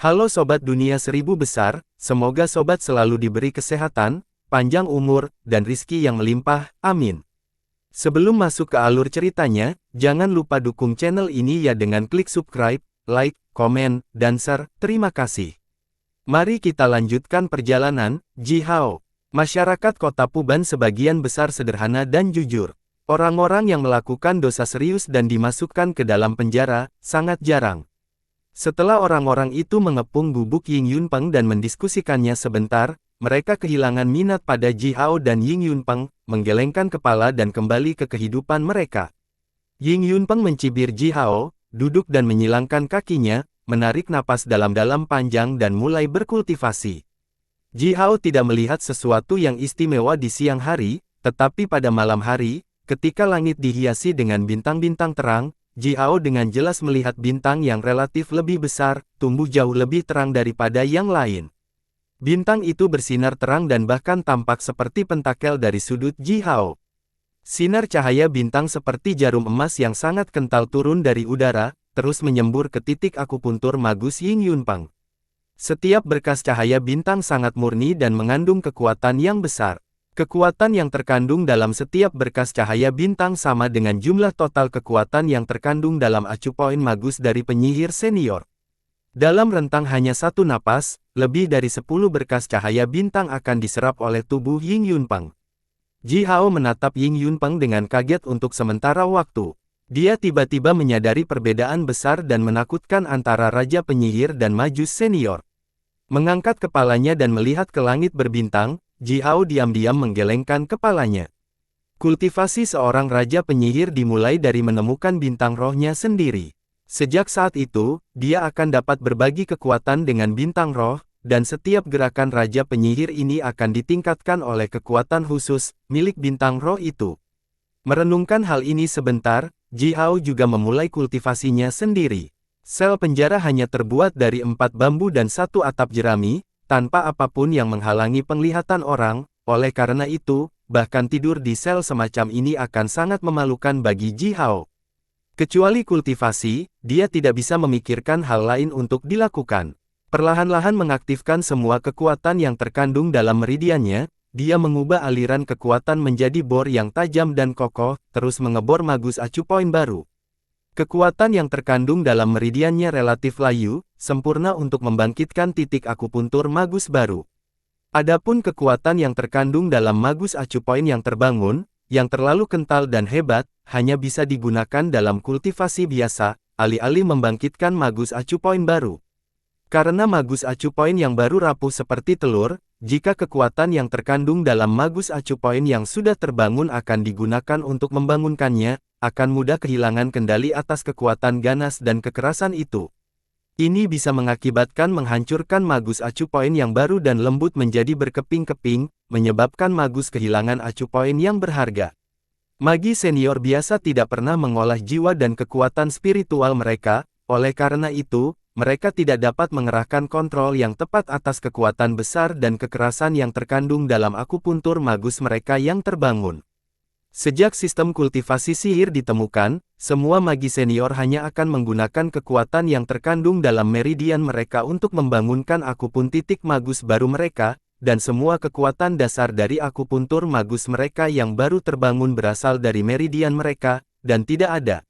Halo Sobat Dunia Seribu Besar, semoga Sobat selalu diberi kesehatan, panjang umur, dan rizki yang melimpah, amin. Sebelum masuk ke alur ceritanya, jangan lupa dukung channel ini ya dengan klik subscribe, like, komen, dan share, terima kasih. Mari kita lanjutkan perjalanan. Ji Hao. Masyarakat kota Puban sebagian besar sederhana dan jujur. Orang-orang yang melakukan dosa serius dan dimasukkan ke dalam penjara, sangat jarang. Setelah orang-orang itu mengepung gubuk Ying Yunpeng dan mendiskusikannya sebentar, mereka kehilangan minat pada Ji Hao dan Ying Yunpeng, menggelengkan kepala dan kembali ke kehidupan mereka. Ying Yunpeng mencibir Ji Hao, duduk dan menyilangkan kakinya, menarik napas dalam-dalam panjang dan mulai berkultivasi. Ji Hao tidak melihat sesuatu yang istimewa di siang hari, tetapi pada malam hari, ketika langit dihiasi dengan bintang-bintang terang, Ji Hao dengan jelas melihat bintang yang relatif lebih besar, tumbuh jauh lebih terang daripada yang lain. Bintang itu bersinar terang dan bahkan tampak seperti pentakel dari sudut Ji Hao. Sinar cahaya bintang seperti jarum emas yang sangat kental turun dari udara, terus menyembur ke titik akupuntur magus Ying Yunpeng. Setiap berkas cahaya bintang sangat murni dan mengandung kekuatan yang besar. Kekuatan yang terkandung dalam setiap berkas cahaya bintang sama dengan jumlah total kekuatan yang terkandung dalam acupoin magus dari penyihir senior. Dalam rentang hanya satu napas, lebih dari 10 berkas cahaya bintang akan diserap oleh tubuh Ying Yunpeng. Ji Hao menatap Ying Yunpeng dengan kaget untuk sementara waktu. Dia tiba-tiba menyadari perbedaan besar dan menakutkan antara Raja Penyihir dan Magus Senior. Mengangkat kepalanya dan melihat ke langit berbintang, Ji Hao diam-diam menggelengkan kepalanya. Kultivasi seorang Raja Penyihir dimulai dari menemukan bintang rohnya sendiri. Sejak saat itu, dia akan dapat berbagi kekuatan dengan bintang roh, dan setiap gerakan Raja Penyihir ini akan ditingkatkan oleh kekuatan khusus, milik bintang roh itu. Merenungkan hal ini sebentar, Ji Hao juga memulai kultivasinya sendiri. Sel penjara hanya terbuat dari 4 bambu dan 1 atap jerami, tanpa apapun yang menghalangi penglihatan orang, oleh karena itu, bahkan tidur di sel semacam ini akan sangat memalukan bagi Ji Hao. Kecuali kultivasi, dia tidak bisa memikirkan hal lain untuk dilakukan. Perlahan-lahan mengaktifkan semua kekuatan yang terkandung dalam meridiannya, dia mengubah aliran kekuatan menjadi bor yang tajam dan kokoh, terus mengebor magus acupoin baru. Kekuatan yang terkandung dalam meridiannya relatif layu, sempurna untuk membangkitkan titik akupuntur magus baru. Adapun kekuatan yang terkandung dalam magus acupoin yang terbangun, yang terlalu kental dan hebat, hanya bisa digunakan dalam kultivasi biasa, alih-alih membangkitkan magus acupoin baru. Karena magus acupoin yang baru rapuh seperti telur, jika kekuatan yang terkandung dalam magus acupoin yang sudah terbangun akan digunakan untuk membangunkannya, akan mudah kehilangan kendali atas kekuatan ganas dan kekerasan itu. Ini bisa mengakibatkan menghancurkan magus acupoin yang baru dan lembut menjadi berkeping-keping, menyebabkan magus kehilangan acupoin yang berharga. Magi senior biasa tidak pernah mengolah jiwa dan kekuatan spiritual mereka, oleh karena itu, mereka tidak dapat mengerahkan kontrol yang tepat atas kekuatan besar dan kekerasan yang terkandung dalam akupuntur magus mereka yang terbangun. Sejak sistem kultivasi sihir ditemukan, semua magi senior hanya akan menggunakan kekuatan yang terkandung dalam meridian mereka untuk membangunkan akupun titik magus baru mereka, dan semua kekuatan dasar dari akupuntur magus mereka yang baru terbangun berasal dari meridian mereka, dan tidak ada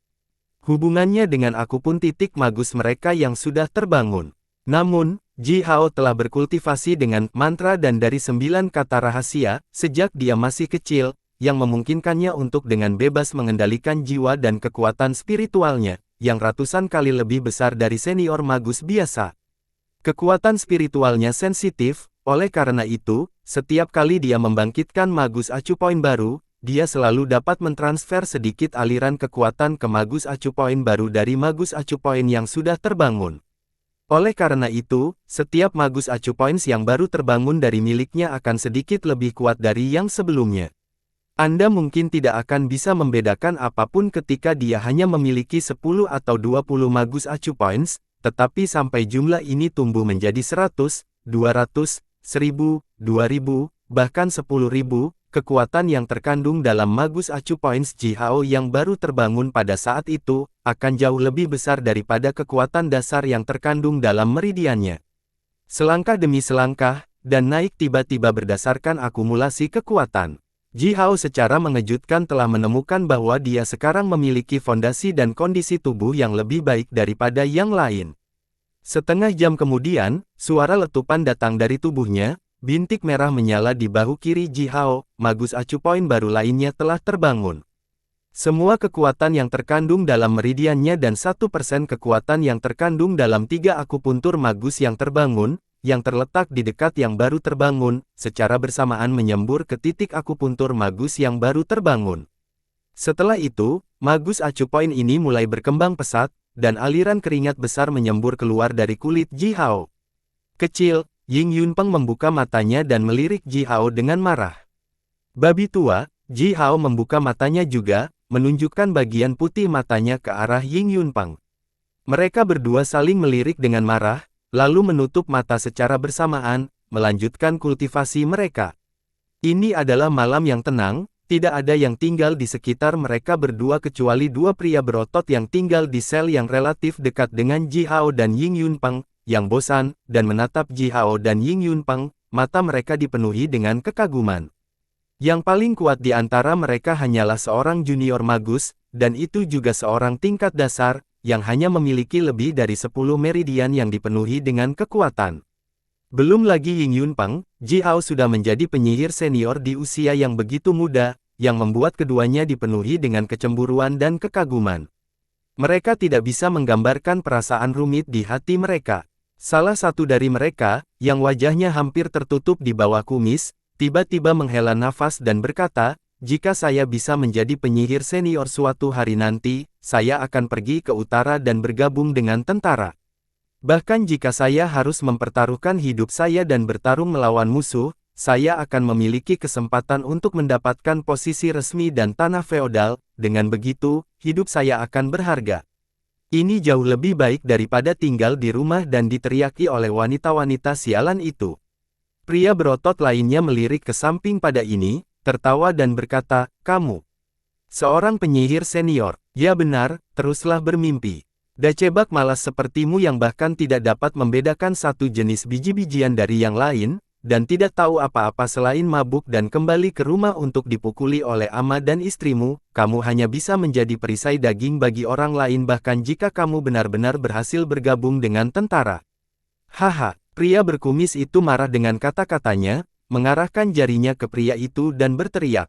hubungannya dengan akupun titik magus mereka yang sudah terbangun. Namun, Ji Hao telah berkultivasi dengan mantra dan dari 9 kata rahasia, sejak dia masih kecil, yang memungkinkannya untuk dengan bebas mengendalikan jiwa dan kekuatan spiritualnya, yang ratusan kali lebih besar dari senior magus biasa. Kekuatan spiritualnya sensitif, oleh karena itu, setiap kali dia membangkitkan magus acupoin baru, dia selalu dapat mentransfer sedikit aliran kekuatan ke magus acupoin baru dari magus acupoin yang sudah terbangun. Oleh karena itu, setiap magus acupoins yang baru terbangun dari miliknya akan sedikit lebih kuat dari yang sebelumnya. Anda mungkin tidak akan bisa membedakan apapun ketika dia hanya memiliki 10 atau 20 magus acupoins, tetapi sampai jumlah ini tumbuh menjadi 100, 200, 1000, 2000, bahkan 10.000, kekuatan yang terkandung dalam magus acupoins Ji Hao yang baru terbangun pada saat itu, akan jauh lebih besar daripada kekuatan dasar yang terkandung dalam meridiannya. Selangkah demi selangkah, dan naik tiba-tiba berdasarkan akumulasi kekuatan. Ji Hao secara mengejutkan telah menemukan bahwa dia sekarang memiliki fondasi dan kondisi tubuh yang lebih baik daripada yang lain. Setengah jam kemudian, suara letupan datang dari tubuhnya, bintik merah menyala di bahu kiri Ji Hao, magus acu poin baru lainnya telah terbangun. Semua kekuatan yang terkandung dalam meridiannya dan 1% kekuatan yang terkandung dalam 3 akupuntur magus yang terbangun, yang terletak di dekat yang baru terbangun, secara bersamaan menyembur ke titik akupuntur magus yang baru terbangun. Setelah itu, magus acu poin ini mulai berkembang pesat, dan aliran keringat besar menyembur keluar dari kulit Ji Hao. Kecil, Ying Yunpeng membuka matanya dan melirik Ji Hao dengan marah. Babi tua, Ji Hao membuka matanya juga, menunjukkan bagian putih matanya ke arah Ying Yunpeng. Mereka berdua saling melirik dengan marah, lalu menutup mata secara bersamaan, melanjutkan kultivasi mereka. Ini adalah malam yang tenang, tidak ada yang tinggal di sekitar mereka berdua kecuali 2 pria berotot yang tinggal di sel yang relatif dekat dengan Ji Hao dan Ying Yunpeng, yang bosan, dan menatap Ji Hao dan Ying Yunpeng, mata mereka dipenuhi dengan kekaguman. Yang paling kuat di antara mereka hanyalah seorang junior magus, dan itu juga seorang tingkat dasar, yang hanya memiliki lebih dari 10 meridian yang dipenuhi dengan kekuatan. Belum lagi Ying Yunpeng, Ji Hao sudah menjadi penyihir senior di usia yang begitu muda, yang membuat keduanya dipenuhi dengan kecemburuan dan kekaguman. Mereka tidak bisa menggambarkan perasaan rumit di hati mereka. Salah satu dari mereka, yang wajahnya hampir tertutup di bawah kumis, tiba-tiba menghela nafas dan berkata, "Jika saya bisa menjadi penyihir senior suatu hari nanti, saya akan pergi ke utara dan bergabung dengan tentara. Bahkan jika saya harus mempertaruhkan hidup saya dan bertarung melawan musuh, saya akan memiliki kesempatan untuk mendapatkan posisi resmi dan tanah feodal, dengan begitu, hidup saya akan berharga. Ini jauh lebih baik daripada tinggal di rumah dan diteriaki oleh wanita-wanita sialan itu." Pria berotot lainnya melirik ke samping pada ini, tertawa dan berkata, "Kamu seorang penyihir senior." "Ya benar, teruslah bermimpi. Dacebak malas sepertimu yang bahkan tidak dapat membedakan satu jenis biji-bijian dari yang lain, dan tidak tahu apa-apa selain mabuk dan kembali ke rumah untuk dipukuli oleh ama dan istrimu, kamu hanya bisa menjadi perisai daging bagi orang lain bahkan jika kamu benar-benar berhasil bergabung dengan tentara." "Haha." Pria berkumis itu marah dengan kata-katanya, mengarahkan jarinya ke pria itu dan berteriak.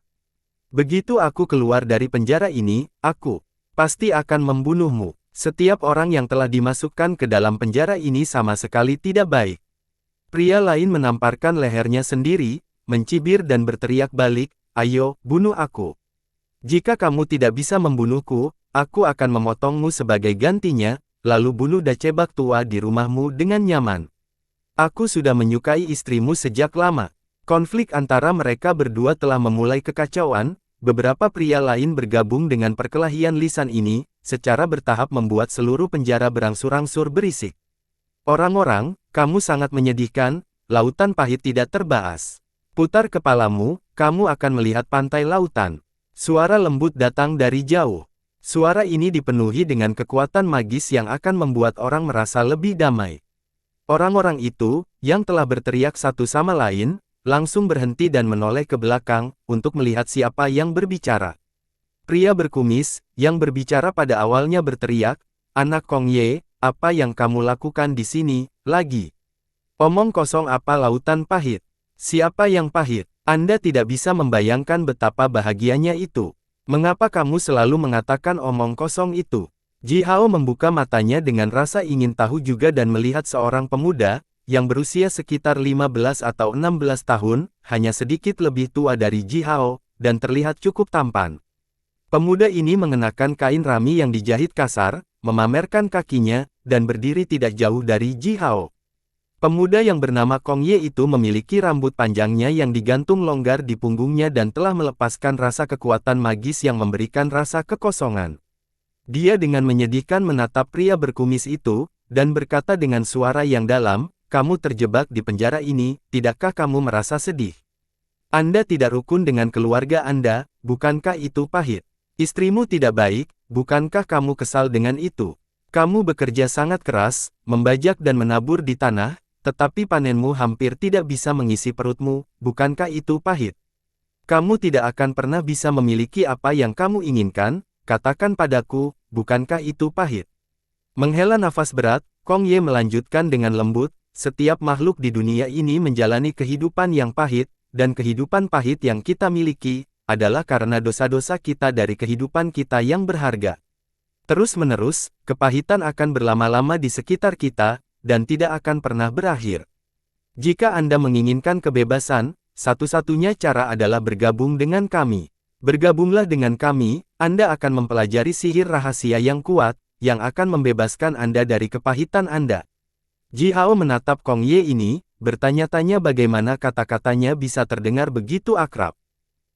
"Begitu aku keluar dari penjara ini, aku pasti akan membunuhmu. Setiap orang yang telah dimasukkan ke dalam penjara ini sama sekali tidak baik." Pria lain menamparkan lehernya sendiri, mencibir dan berteriak balik, "Ayo, bunuh aku. Jika kamu tidak bisa membunuhku, aku akan memotongmu sebagai gantinya, lalu bunuh Dacebak tua di rumahmu dengan nyaman. Aku sudah menyukai istrimu sejak lama." Konflik antara mereka berdua telah memulai kekacauan, beberapa pria lain bergabung dengan perkelahian lisan ini, secara bertahap membuat seluruh penjara berangsur-angsur berisik. "Orang-orang, kamu sangat menyedihkan, lautan pahit tidak terbahas. Putar kepalamu, kamu akan melihat pantai lautan." Suara lembut datang dari jauh. Suara ini dipenuhi dengan kekuatan magis yang akan membuat orang merasa lebih damai. Orang-orang itu, yang telah berteriak satu sama lain, langsung berhenti dan menoleh ke belakang, untuk melihat siapa yang berbicara. Pria berkumis, yang berbicara pada awalnya berteriak, "Anak Kong Ye, apa yang kamu lakukan di sini, lagi? Omong kosong apa lautan pahit? Siapa yang pahit? Anda tidak bisa membayangkan betapa bahagianya itu. Mengapa kamu selalu mengatakan omong kosong itu?" Ji Hao membuka matanya dengan rasa ingin tahu juga dan melihat seorang pemuda, yang berusia sekitar 15 atau 16 tahun, hanya sedikit lebih tua dari Ji Hao, dan terlihat cukup tampan. Pemuda ini mengenakan kain rami yang dijahit kasar, memamerkan kakinya, dan berdiri tidak jauh dari Ji Hao. Pemuda yang bernama Kong Ye itu memiliki rambut panjangnya yang digantung longgar di punggungnya dan telah melepaskan rasa kekuatan magis yang memberikan rasa kekosongan. Dia dengan menyedihkan menatap pria berkumis itu, dan berkata dengan suara yang dalam, "Kamu terjebak di penjara ini, tidakkah kamu merasa sedih? Anda tidak rukun dengan keluarga Anda, bukankah itu pahit? Istrimu tidak baik, bukankah kamu kesal dengan itu? Kamu bekerja sangat keras, membajak dan menabur di tanah, tetapi panenmu hampir tidak bisa mengisi perutmu, bukankah itu pahit? Kamu tidak akan pernah bisa memiliki apa yang kamu inginkan, katakan padaku, bukankah itu pahit? Menghela nafas berat, Kong Ye melanjutkan dengan lembut, setiap makhluk di dunia ini menjalani kehidupan yang pahit, dan kehidupan pahit yang kita miliki, adalah karena dosa-dosa kita dari kehidupan kita yang berharga. Terus-menerus, kepahitan akan berlama-lama di sekitar kita, dan tidak akan pernah berakhir. Jika Anda menginginkan kebebasan, satu-satunya cara adalah bergabung dengan kami. Bergabunglah dengan kami, Anda akan mempelajari sihir rahasia yang kuat, yang akan membebaskan Anda dari kepahitan Anda. Ji Hao menatap Kong Ye ini, bertanya-tanya bagaimana kata-katanya bisa terdengar begitu akrab.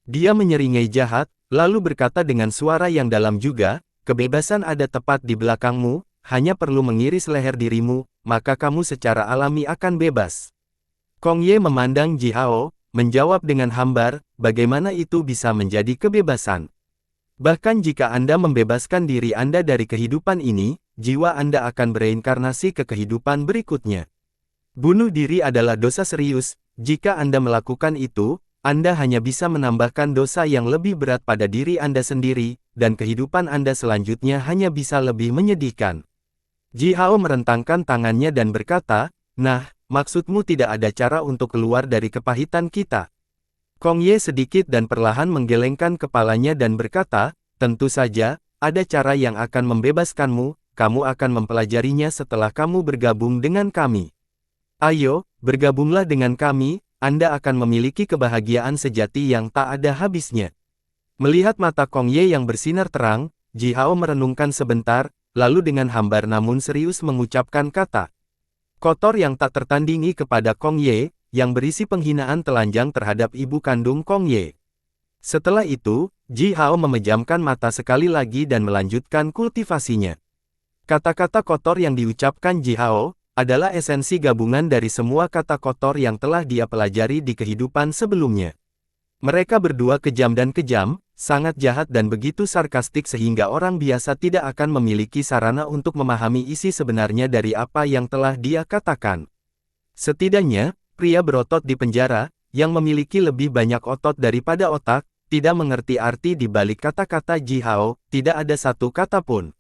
Dia menyeringai jahat, lalu berkata dengan suara yang dalam juga, kebebasan ada tepat di belakangmu, hanya perlu mengiris leher dirimu, maka kamu secara alami akan bebas. Kong Ye memandang Ji Hao, menjawab dengan hambar, bagaimana itu bisa menjadi kebebasan? Bahkan jika Anda membebaskan diri Anda dari kehidupan ini, jiwa Anda akan bereinkarnasi ke kehidupan berikutnya. Bunuh diri adalah dosa serius, jika Anda melakukan itu, Anda hanya bisa menambahkan dosa yang lebih berat pada diri Anda sendiri, dan kehidupan Anda selanjutnya hanya bisa lebih menyedihkan. Ji Hao merentangkan tangannya dan berkata, nah, maksudmu tidak ada cara untuk keluar dari kepahitan kita? Kong Ye sedikit dan perlahan menggelengkan kepalanya dan berkata, tentu saja, ada cara yang akan membebaskanmu, kamu akan mempelajarinya setelah kamu bergabung dengan kami. Ayo, bergabunglah dengan kami, Anda akan memiliki kebahagiaan sejati yang tak ada habisnya. Melihat mata Kong Ye yang bersinar terang, Ji Hao merenungkan sebentar, lalu dengan hambar namun serius mengucapkan kata kotor yang tak tertandingi kepada Kong Ye, yang berisi penghinaan telanjang terhadap ibu kandung Kong Ye. Setelah itu, Ji Hao memejamkan mata sekali lagi dan melanjutkan kultivasinya. Kata-kata kotor yang diucapkan Ji Hao, adalah esensi gabungan dari semua kata kotor yang telah dia pelajari di kehidupan sebelumnya. Mereka berdua kejam dan kejam, sangat jahat dan begitu sarkastik sehingga orang biasa tidak akan memiliki sarana untuk memahami isi sebenarnya dari apa yang telah dia katakan. Setidaknya, pria berotot di penjara, yang memiliki lebih banyak otot daripada otak, tidak mengerti arti di balik kata-kata Ji Hao, tidak ada satu kata pun.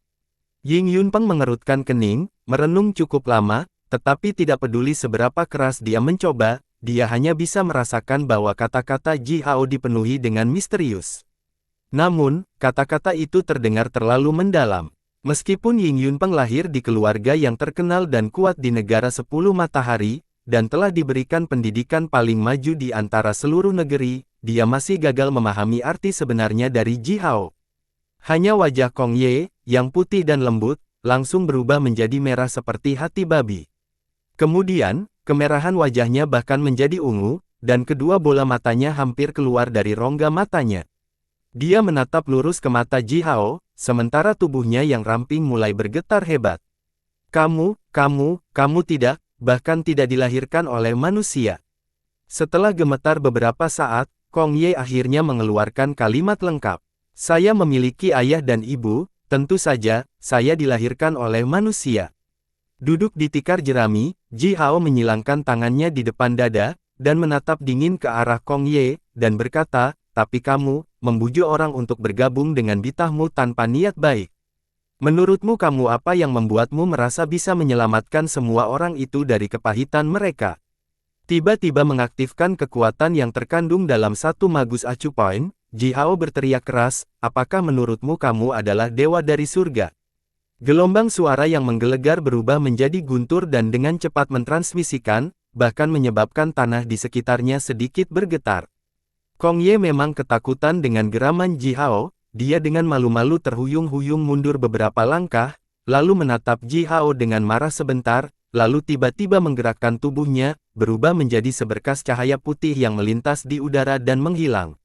Ying Yunpeng mengerutkan kening, merenung cukup lama, tetapi tidak peduli seberapa keras dia mencoba, dia hanya bisa merasakan bahwa kata-kata Ji Hao dipenuhi dengan misterius. Namun, kata-kata itu terdengar terlalu mendalam. Meskipun Ying Yunpeng lahir di keluarga yang terkenal dan kuat di negara 10 matahari, dan telah diberikan pendidikan paling maju di antara seluruh negeri, dia masih gagal memahami arti sebenarnya dari Ji Hao. Hanya wajah Kong Ye, yang putih dan lembut, langsung berubah menjadi merah seperti hati babi. Kemudian, kemerahan wajahnya bahkan menjadi ungu, dan kedua bola matanya hampir keluar dari rongga matanya. Dia menatap lurus ke mata Ji Hao, sementara tubuhnya yang ramping mulai bergetar hebat. Kamu tidak, bahkan tidak dilahirkan oleh manusia. Setelah gemetar beberapa saat, Kong Ye akhirnya mengeluarkan kalimat lengkap. Saya memiliki ayah dan ibu, tentu saja, saya dilahirkan oleh manusia. Duduk di tikar jerami, Ji Hao menyilangkan tangannya di depan dada, dan menatap dingin ke arah Kong Ye, dan berkata, tapi kamu, membujuk orang untuk bergabung dengan bitahmu tanpa niat baik. Menurutmu kamu apa yang membuatmu merasa bisa menyelamatkan semua orang itu dari kepahitan mereka? Tiba-tiba mengaktifkan kekuatan yang terkandung dalam satu magus acu point, Ji Hao berteriak keras, apakah menurutmu kamu adalah dewa dari surga? Gelombang suara yang menggelegar berubah menjadi guntur dan dengan cepat mentransmisikan, bahkan menyebabkan tanah di sekitarnya sedikit bergetar. Kong Ye memang ketakutan dengan geraman Ji Hao, dia dengan malu-malu terhuyung-huyung mundur beberapa langkah, lalu menatap Ji Hao dengan marah sebentar, lalu tiba-tiba menggerakkan tubuhnya, berubah menjadi seberkas cahaya putih yang melintas di udara dan menghilang.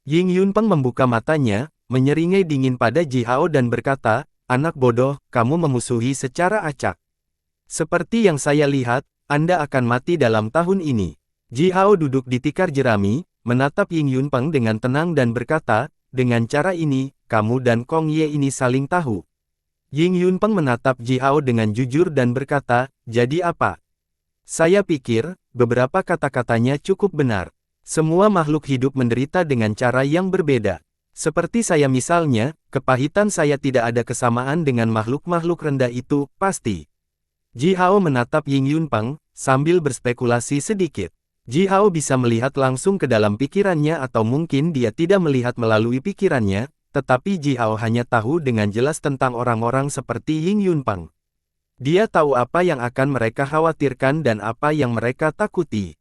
Ying Yunpeng membuka matanya, menyeringai dingin pada Ji Hao dan berkata, anak bodoh, kamu memusuhi secara acak. Seperti yang saya lihat, Anda akan mati dalam tahun ini. Ji Hao duduk di tikar jerami, menatap Ying Yunpeng dengan tenang dan berkata, dengan cara ini, kamu dan Kong Ye ini saling tahu. Ying Yunpeng menatap Ji Hao dengan jujur dan berkata, jadi apa? Saya pikir, beberapa kata-katanya cukup benar. Semua makhluk hidup menderita dengan cara yang berbeda. Seperti saya misalnya, kepahitan saya tidak ada kesamaan dengan makhluk-makhluk rendah itu, pasti. Ji Hao menatap Ying Yunpeng, sambil berspekulasi sedikit. Ji Hao bisa melihat langsung ke dalam pikirannya atau mungkin dia tidak melihat melalui pikirannya, tetapi Ji Hao hanya tahu dengan jelas tentang orang-orang seperti Ying Yunpeng. Dia tahu apa yang akan mereka khawatirkan dan apa yang mereka takuti.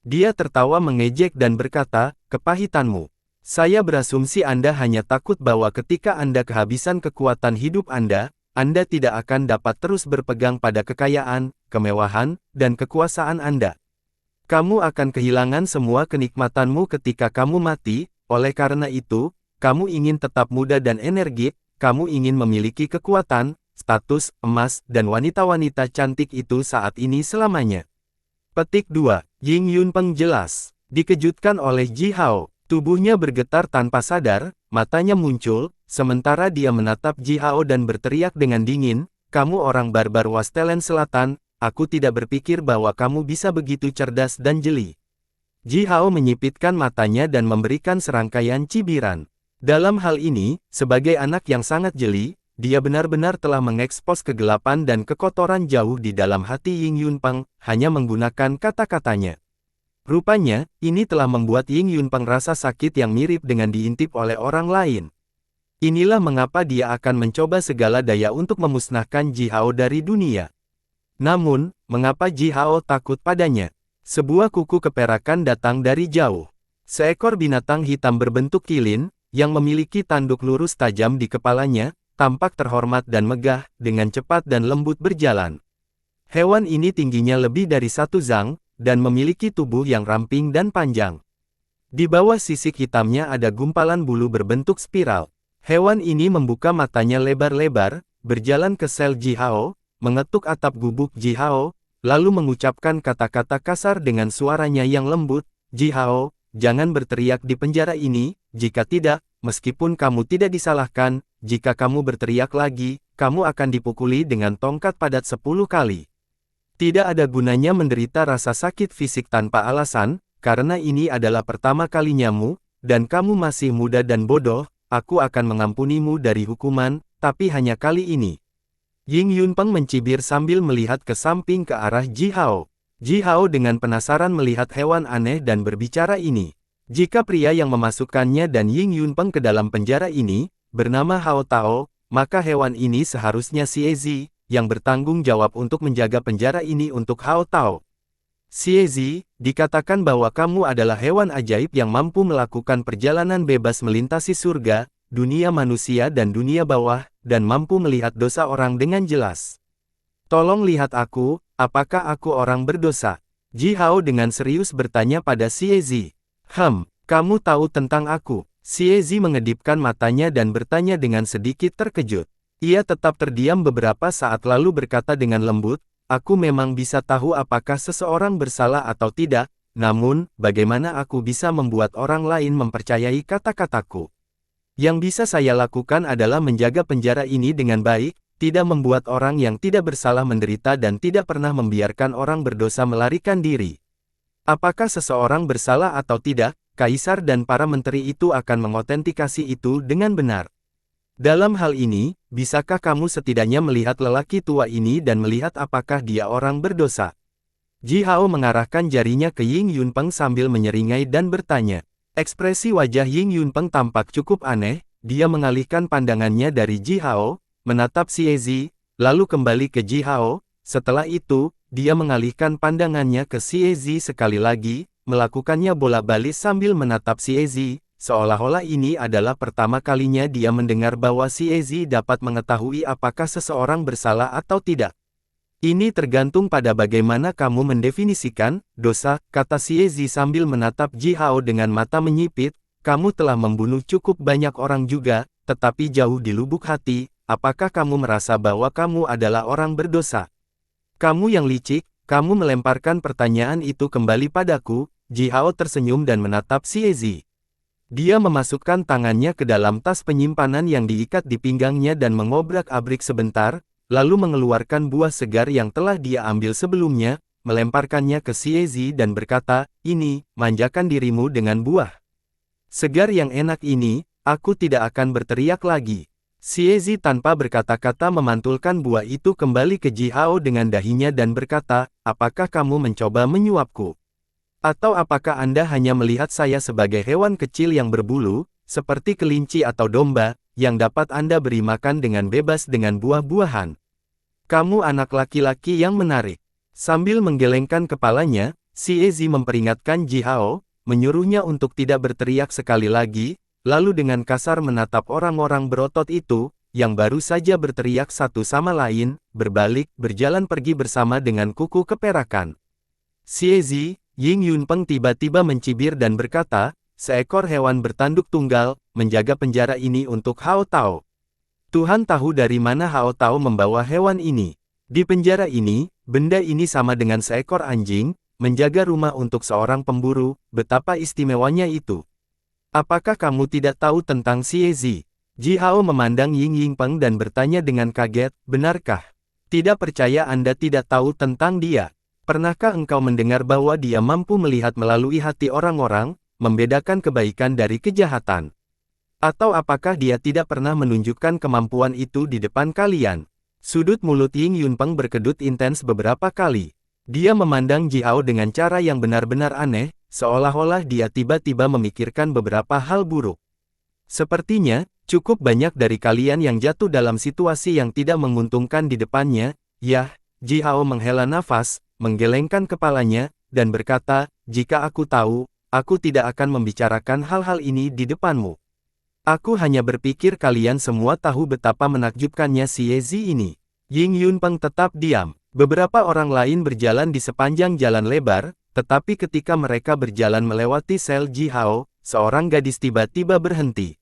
Dia tertawa mengejek dan berkata, kepahitanmu. Saya berasumsi Anda hanya takut bahwa ketika Anda kehabisan kekuatan hidup Anda tidak akan dapat terus berpegang pada kekayaan, kemewahan, dan kekuasaan Anda. Kamu akan kehilangan semua kenikmatanmu ketika kamu mati, oleh karena itu, kamu ingin tetap muda dan energik, kamu ingin memiliki kekuatan, status, emas, dan wanita-wanita cantik itu saat ini selamanya. Petik 2. Ying Yunpeng jelas dikejutkan oleh Ji Hao. Tubuhnya bergetar tanpa sadar, matanya muncul, sementara dia menatap Ji Hao dan berteriak dengan dingin, kamu orang barbar Wastelen Selatan, aku tidak berpikir bahwa kamu bisa begitu cerdas dan jeli. Ji Hao menyipitkan matanya dan memberikan serangkaian cibiran. Dalam hal ini, sebagai anak yang sangat jeli, dia benar-benar telah mengekspos kegelapan dan kekotoran jauh di dalam hati Ying Yunpeng, hanya menggunakan kata-katanya. Rupanya, ini telah membuat Ying Yunpeng rasa sakit yang mirip dengan diintip oleh orang lain. Inilah mengapa dia akan mencoba segala daya untuk memusnahkan Ji Hao dari dunia. Namun, mengapa Ji Hao takut padanya? Sebuah kuku keperakan datang dari jauh. Seekor binatang hitam berbentuk kilin, yang memiliki tanduk lurus tajam di kepalanya, tampak terhormat dan megah, dengan cepat dan lembut berjalan. Hewan ini tingginya lebih dari 1 zang, dan memiliki tubuh yang ramping dan panjang. Di bawah sisik hitamnya ada gumpalan bulu berbentuk spiral. Hewan ini membuka matanya lebar-lebar, berjalan ke sel Ji Hao, mengetuk atap gubuk Ji Hao, lalu mengucapkan kata-kata kasar dengan suaranya yang lembut, Ji Hao, jangan berteriak di penjara ini, jika tidak, meskipun kamu tidak disalahkan, jika kamu berteriak lagi, kamu akan dipukuli dengan tongkat padat 10 kali. Tidak ada gunanya menderita rasa sakit fisik tanpa alasan, karena ini adalah pertama kalinyamu, dan kamu masih muda dan bodoh, aku akan mengampunimu dari hukuman, tapi hanya kali ini. Ying Yunpeng mencibir sambil melihat ke samping ke arah Ji Hao. Ji Hao dengan penasaran melihat hewan aneh dan berbicara ini. Jika pria yang memasukkannya dan Ying Yunpeng ke dalam penjara ini, bernama Hao Tao, maka hewan ini seharusnya Xie Zi, yang bertanggung jawab untuk menjaga penjara ini untuk Hao Tao. Xie Zi, dikatakan bahwa kamu adalah hewan ajaib yang mampu melakukan perjalanan bebas melintasi surga, dunia manusia dan dunia bawah, dan mampu melihat dosa orang dengan jelas. Tolong lihat aku, apakah aku orang berdosa? Ji Hao dengan serius bertanya pada Xie Zi. Kamu tahu tentang aku? Xie Zi mengedipkan matanya dan bertanya dengan sedikit terkejut. Ia tetap terdiam beberapa saat lalu berkata dengan lembut, aku memang bisa tahu apakah seseorang bersalah atau tidak, namun, bagaimana aku bisa membuat orang lain mempercayai kata-kataku? Yang bisa saya lakukan adalah menjaga penjara ini dengan baik, tidak membuat orang yang tidak bersalah menderita dan tidak pernah membiarkan orang berdosa melarikan diri. Apakah seseorang bersalah atau tidak, Kaisar dan para menteri itu akan mengotentikasi itu dengan benar. Dalam hal ini, bisakah kamu setidaknya melihat lelaki tua ini dan melihat apakah dia orang berdosa? Ji Hao mengarahkan jarinya ke Ying Yunpeng sambil menyeringai dan bertanya. Ekspresi wajah Ying Yunpeng tampak cukup aneh, dia mengalihkan pandangannya dari Ji Hao, menatap Xie Zi, lalu kembali ke Ji Hao, setelah itu, dia mengalihkan pandangannya ke Xie Zi sekali lagi, melakukannya bolak-balik sambil menatap Xie Zi, seolah-olah ini adalah pertama kalinya dia mendengar bahwa Xie Zi dapat mengetahui apakah seseorang bersalah atau tidak. Ini tergantung pada bagaimana kamu mendefinisikan dosa, kata Xie Zi sambil menatap Ji Hao dengan mata menyipit, kamu telah membunuh cukup banyak orang juga, tetapi jauh di lubuk hati, apakah kamu merasa bahwa kamu adalah orang berdosa? Kamu yang licik, kamu melemparkan pertanyaan itu kembali padaku. Ji Hao tersenyum dan menatap Xie Zi. Dia memasukkan tangannya ke dalam tas penyimpanan yang diikat di pinggangnya dan mengobrak-abrik sebentar, lalu mengeluarkan buah segar yang telah dia ambil sebelumnya, melemparkannya ke Xiezi dan berkata, "Ini, manjakan dirimu dengan buah segar yang enak ini, aku tidak akan berteriak lagi." Xiezi tanpa berkata-kata memantulkan buah itu kembali ke Ji Hao dengan dahinya dan berkata, "Apakah kamu mencoba menyuapku? Atau apakah Anda hanya melihat saya sebagai hewan kecil yang berbulu, seperti kelinci atau domba, yang dapat Anda beri makan dengan bebas dengan buah-buahan? Kamu anak laki-laki yang menarik." Sambil menggelengkan kepalanya, Xiezi memperingatkan Ji Hao, menyuruhnya untuk tidak berteriak sekali lagi, lalu dengan kasar menatap orang-orang berotot itu, yang baru saja berteriak satu sama lain, berbalik, berjalan pergi bersama dengan kuku keperakan. Xiezi, Ying Yunpeng tiba-tiba mencibir dan berkata, "Seekor hewan bertanduk tunggal, menjaga penjara ini untuk Hao Tao. Tuhan tahu dari mana Hao Tao membawa hewan ini. Di penjara ini, benda ini sama dengan seekor anjing, menjaga rumah untuk seorang pemburu, betapa istimewanya itu. Apakah kamu tidak tahu tentang Xiezi?" Ji Hao memandang Ying Yunpeng dan bertanya dengan kaget, "Benarkah? Tidak percaya Anda tidak tahu tentang dia. Pernahkah engkau mendengar bahwa dia mampu melihat melalui hati orang-orang, membedakan kebaikan dari kejahatan? Atau apakah dia tidak pernah menunjukkan kemampuan itu di depan kalian?" Sudut mulut Ying Yunpeng berkedut intens beberapa kali. Dia memandang Ji Hao dengan cara yang benar-benar aneh, seolah-olah dia tiba-tiba memikirkan beberapa hal buruk. "Sepertinya, cukup banyak dari kalian yang jatuh dalam situasi yang tidak menguntungkan di depannya." "Yah." Ji Hao menghela nafas, menggelengkan kepalanya, dan berkata, "Jika aku tahu, aku tidak akan membicarakan hal-hal ini di depanmu. Aku hanya berpikir kalian semua tahu betapa menakjubkannya Xiezi ini." Ying Yunpeng tetap diam. Beberapa orang lain berjalan di sepanjang jalan lebar, tetapi ketika mereka berjalan melewati sel Ji Hao, seorang gadis tiba-tiba berhenti.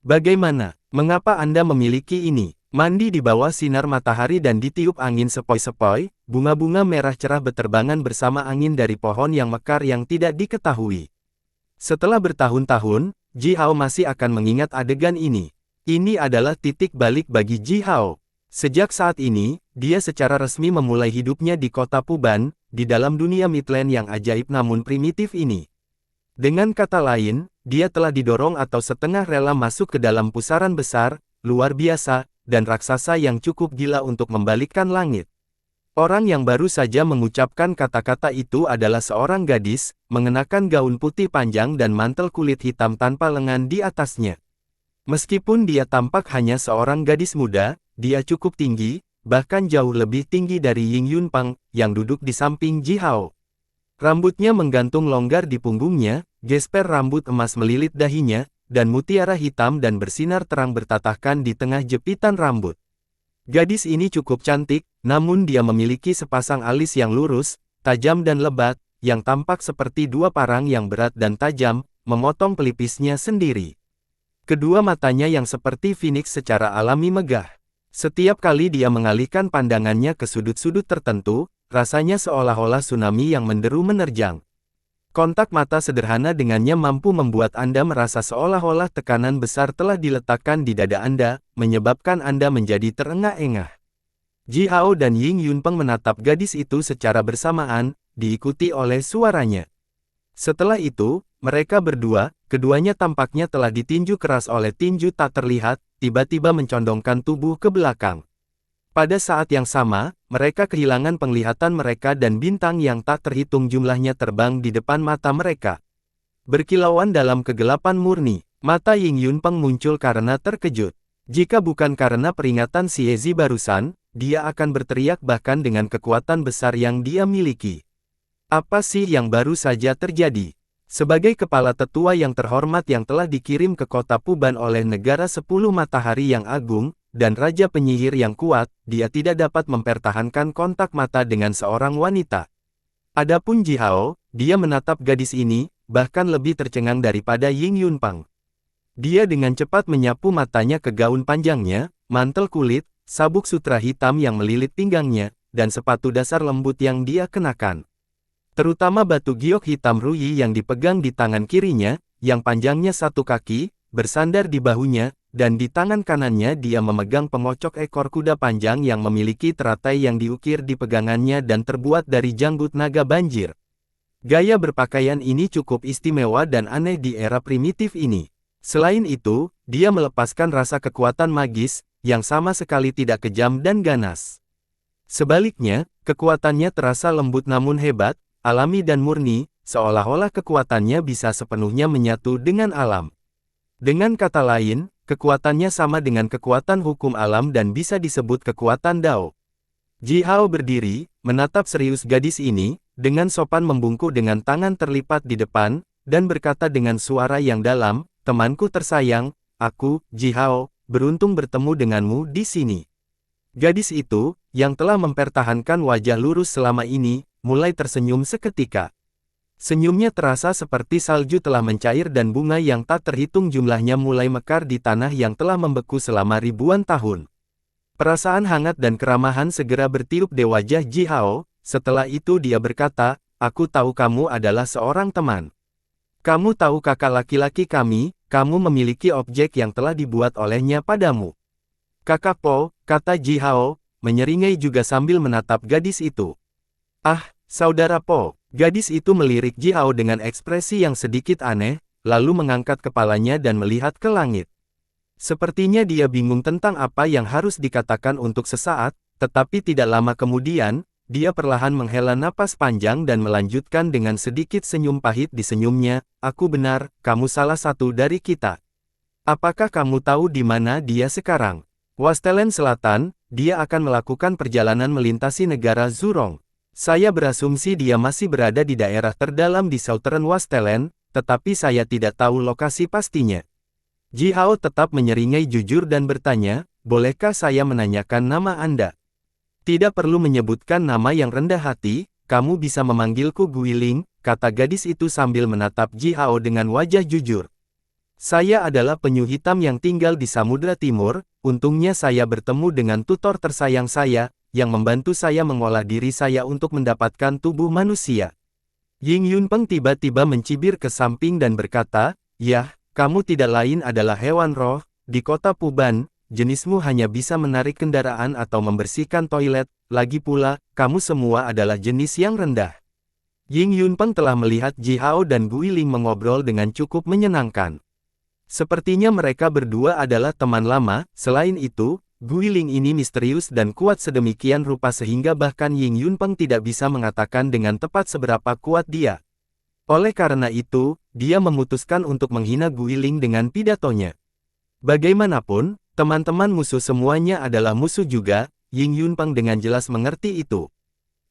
Bagaimana? Mengapa Anda memiliki ini?" Mandi di bawah sinar matahari dan ditiup angin sepoi-sepoi, bunga-bunga merah cerah beterbangan bersama angin dari pohon yang mekar yang tidak diketahui. Setelah bertahun-tahun, Ji Hao masih akan mengingat adegan ini. Ini adalah titik balik bagi Ji Hao. Sejak saat ini, dia secara resmi memulai hidupnya di kota Puban, di dalam dunia Midland yang ajaib namun primitif ini. Dengan kata lain, dia telah didorong atau setengah rela masuk ke dalam pusaran besar, luar biasa, dan raksasa yang cukup gila untuk membalikkan langit. Orang yang baru saja mengucapkan kata-kata itu adalah seorang gadis, mengenakan gaun putih panjang dan mantel kulit hitam tanpa lengan di atasnya. Meskipun dia tampak hanya seorang gadis muda, dia cukup tinggi, bahkan jauh lebih tinggi dari Ying Yunpeng, yang duduk di samping Ji Hao. Rambutnya menggantung longgar di punggungnya, gesper rambut emas melilit dahinya, dan mutiara hitam dan bersinar terang bertatahkan di tengah jepitan rambut. Gadis ini cukup cantik, namun dia memiliki sepasang alis yang lurus, tajam dan lebat, yang tampak seperti dua parang yang berat dan tajam, memotong pelipisnya sendiri. Kedua matanya yang seperti finiks secara alami megah. Setiap kali dia mengalihkan pandangannya ke sudut-sudut tertentu, rasanya seolah-olah tsunami yang menderu menerjang. Kontak mata sederhana dengannya mampu membuat Anda merasa seolah-olah tekanan besar telah diletakkan di dada Anda, menyebabkan Anda menjadi terengah-engah. Ji Hao dan Ying Yunpeng menatap gadis itu secara bersamaan, diikuti oleh suaranya. Setelah itu, mereka berdua, keduanya tampaknya telah ditinju keras oleh tinju tak terlihat, tiba-tiba mencondongkan tubuh ke belakang. Pada saat yang sama, mereka kehilangan penglihatan mereka dan bintang yang tak terhitung jumlahnya terbang di depan mata mereka. Berkilauan dalam kegelapan murni, mata Ying Yunpeng muncul karena terkejut. Jika bukan karena peringatan Xiezi barusan, dia akan berteriak bahkan dengan kekuatan besar yang dia miliki. Apa sih yang baru saja terjadi? Sebagai kepala tetua yang terhormat yang telah dikirim ke kota Puban oleh negara 10 matahari yang agung, dan raja penyihir yang kuat, dia tidak dapat mempertahankan kontak mata dengan seorang wanita. Adapun Ji Hao, dia menatap gadis ini, bahkan lebih tercengang daripada Ying Yunpeng. Dia dengan cepat menyapu matanya ke gaun panjangnya, mantel kulit, sabuk sutra hitam yang melilit pinggangnya, dan sepatu dasar lembut yang dia kenakan. Terutama batu giok hitam ruyi yang dipegang di tangan kirinya, yang panjangnya 1 kaki, bersandar di bahunya, dan di tangan kanannya dia memegang pengocok ekor kuda panjang yang memiliki teratai yang diukir di pegangannya dan terbuat dari janggut naga banjir. Gaya berpakaian ini cukup istimewa dan aneh di era primitif ini. Selain itu, dia melepaskan rasa kekuatan magis, yang sama sekali tidak kejam dan ganas. Sebaliknya, kekuatannya terasa lembut namun hebat, alami dan murni, seolah-olah kekuatannya bisa sepenuhnya menyatu dengan alam. Dengan kata lain, kekuatannya sama dengan kekuatan hukum alam dan bisa disebut kekuatan Dao. Ji Hao berdiri, menatap serius gadis ini, dengan sopan membungkuk dengan tangan terlipat di depan, dan berkata dengan suara yang dalam, "Temanku tersayang, aku, Ji Hao, beruntung bertemu denganmu di sini." Gadis itu, yang telah mempertahankan wajah lurus selama ini, mulai tersenyum seketika. Senyumnya terasa seperti salju telah mencair dan bunga yang tak terhitung jumlahnya mulai mekar di tanah yang telah membeku selama ribuan tahun. Perasaan hangat dan keramahan segera bertiup di wajah Ji Hao, setelah itu dia berkata, "Aku tahu kamu adalah seorang teman. Kamu tahu kakak laki-laki kami, kamu memiliki objek yang telah dibuat olehnya padamu." "Kakak Po," kata Ji Hao, menyeringai juga sambil menatap gadis itu. "Ah, saudara Po." Gadis itu melirik Ji Hao dengan ekspresi yang sedikit aneh, lalu mengangkat kepalanya dan melihat ke langit. Sepertinya dia bingung tentang apa yang harus dikatakan untuk sesaat, tetapi tidak lama kemudian, dia perlahan menghela napas panjang dan melanjutkan dengan sedikit senyum pahit di senyumnya, "Aku benar, kamu salah satu dari kita. Apakah kamu tahu di mana dia sekarang?" "Wastelen Selatan, dia akan melakukan perjalanan melintasi negara Zurong. Saya berasumsi dia masih berada di daerah terdalam di Southern Wastelen, tetapi saya tidak tahu lokasi pastinya." Ji Hao tetap menyeringai jujur dan bertanya, "Bolehkah saya menanyakan nama Anda?" "Tidak perlu menyebutkan nama yang rendah hati, kamu bisa memanggilku Guiling," kata gadis itu sambil menatap Ji Hao dengan wajah jujur. "Saya adalah penyu hitam yang tinggal di Samudra Timur, untungnya saya bertemu dengan tutor tersayang saya, yang membantu saya mengolah diri saya untuk mendapatkan tubuh manusia." Ying Yunpeng tiba-tiba mencibir ke samping dan berkata, "Yah, kamu tidak lain adalah hewan roh, di kota Puban, jenismu hanya bisa menarik kendaraan atau membersihkan toilet, lagi pula, kamu semua adalah jenis yang rendah." Ying Yunpeng telah melihat Ji Hao dan Guiling mengobrol dengan cukup menyenangkan. Sepertinya mereka berdua adalah teman lama, selain itu, Guiling ini misterius dan kuat sedemikian rupa sehingga bahkan Ying Yunpeng tidak bisa mengatakan dengan tepat seberapa kuat dia. Oleh karena itu, dia memutuskan untuk menghina Guiling dengan pidatonya. Bagaimanapun, teman-teman musuh semuanya adalah musuh juga, Ying Yunpeng dengan jelas mengerti itu.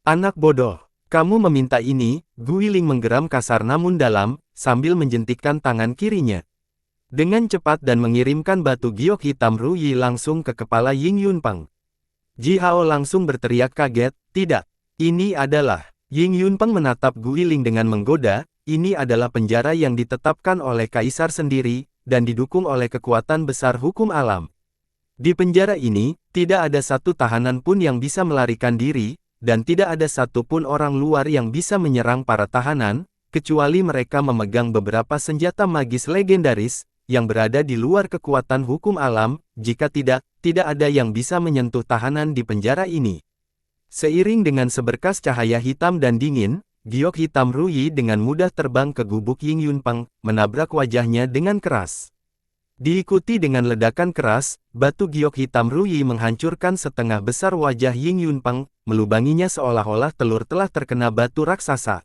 "Anak bodoh, kamu meminta ini," Guiling menggeram kasar namun dalam, sambil menjentikkan tangan kirinya. Dengan cepat dan mengirimkan batu giok hitam Ruyi langsung ke kepala Ying Yunpeng. Ji Hao langsung berteriak kaget, "Tidak! Ini adalah..." Ying Yunpeng menatap Guiling dengan menggoda, "Ini adalah penjara yang ditetapkan oleh Kaisar sendiri, dan didukung oleh kekuatan besar hukum alam. Di penjara ini, tidak ada satu tahanan pun yang bisa melarikan diri, dan tidak ada satupun orang luar yang bisa menyerang para tahanan, kecuali mereka memegang beberapa senjata magis legendaris, yang berada di luar kekuatan hukum alam, jika tidak ada yang bisa menyentuh tahanan di penjara ini." Seiring dengan seberkas cahaya hitam dan dingin, giok hitam Ruyi dengan mudah terbang ke gubuk Ying Yunpeng, menabrak wajahnya dengan keras. Diikuti dengan ledakan keras, batu giok hitam Ruyi menghancurkan setengah besar wajah Ying Yunpeng, melubanginya seolah-olah telur telah terkena batu raksasa.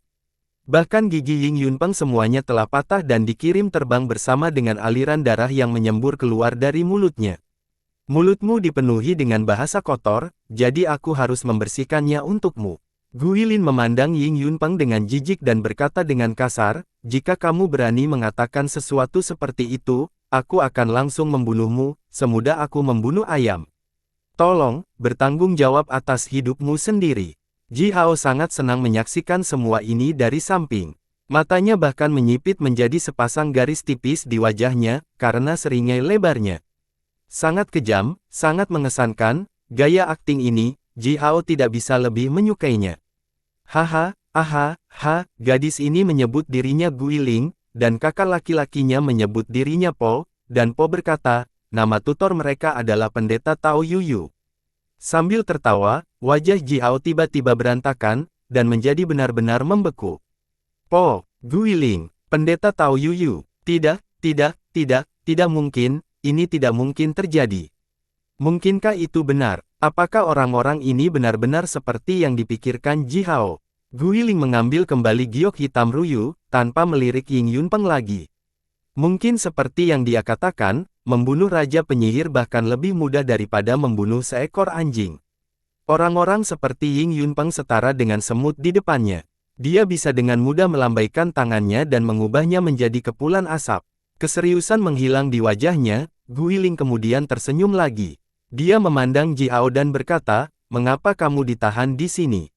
Bahkan gigi Ying Yunpeng semuanya telah patah dan dikirim terbang bersama dengan aliran darah yang menyembur keluar dari mulutnya. "Mulutmu dipenuhi dengan bahasa kotor, jadi aku harus membersihkannya untukmu." Guilin memandang Ying Yunpeng dengan jijik dan berkata dengan kasar, "Jika kamu berani mengatakan sesuatu seperti itu, aku akan langsung membunuhmu, semudah aku membunuh ayam. Tolong, bertanggung jawab atas hidupmu sendiri." Ji Hao sangat senang menyaksikan semua ini dari samping. Matanya bahkan menyipit menjadi sepasang garis tipis di wajahnya, karena seringai lebarnya. Sangat kejam, sangat mengesankan, gaya akting ini, Ji Hao tidak bisa lebih menyukainya. "Haha, gadis ini menyebut dirinya Guiling, dan kakak laki-lakinya menyebut dirinya Po, dan Po berkata, nama tutor mereka adalah Pendeta Tao Yuyu. Sambil tertawa, wajah Ji Hao tiba-tiba berantakan, dan menjadi benar-benar membeku. Po, Guiling, Pendeta Tao Yuyu, tidak mungkin, ini tidak mungkin terjadi. Mungkinkah itu benar? Apakah orang-orang ini benar-benar seperti yang dipikirkan Ji Hao? Guiling mengambil kembali giok hitam Ruyu, tanpa melirik Ying Yunpeng lagi. Mungkin seperti yang dia katakan, membunuh Raja Penyihir bahkan lebih mudah daripada membunuh seekor anjing. Orang-orang seperti Ying Yunpeng setara dengan semut di depannya. Dia bisa dengan mudah melambaikan tangannya dan mengubahnya menjadi kepulan asap. Keseriusan menghilang di wajahnya, Guiling kemudian tersenyum lagi. Dia memandang Ji Hao dan berkata, "Mengapa kamu ditahan di sini?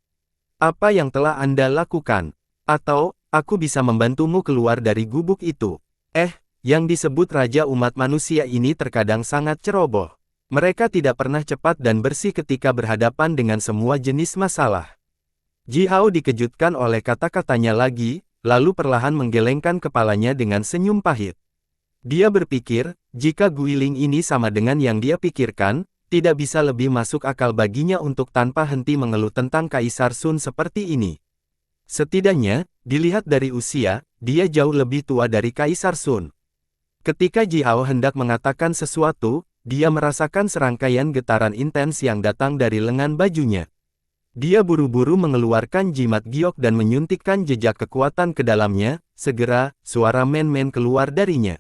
Apa yang telah Anda lakukan? Atau, aku bisa membantumu keluar dari gubuk itu." Yang disebut Raja Umat Manusia ini terkadang sangat ceroboh. Mereka tidak pernah cepat dan bersih ketika berhadapan dengan semua jenis masalah. Ji Hao dikejutkan oleh kata-katanya lagi, lalu perlahan menggelengkan kepalanya dengan senyum pahit. Dia berpikir, jika Guiling ini sama dengan yang dia pikirkan, tidak bisa lebih masuk akal baginya untuk tanpa henti mengeluh tentang Kaisar Sun seperti ini. Setidaknya, dilihat dari usia, dia jauh lebih tua dari Kaisar Sun. Ketika Ji Hao hendak mengatakan sesuatu, dia merasakan serangkaian getaran intens yang datang dari lengan bajunya. Dia buru-buru mengeluarkan jimat giok dan menyuntikkan jejak kekuatan ke dalamnya. Segera, suara men-men keluar darinya.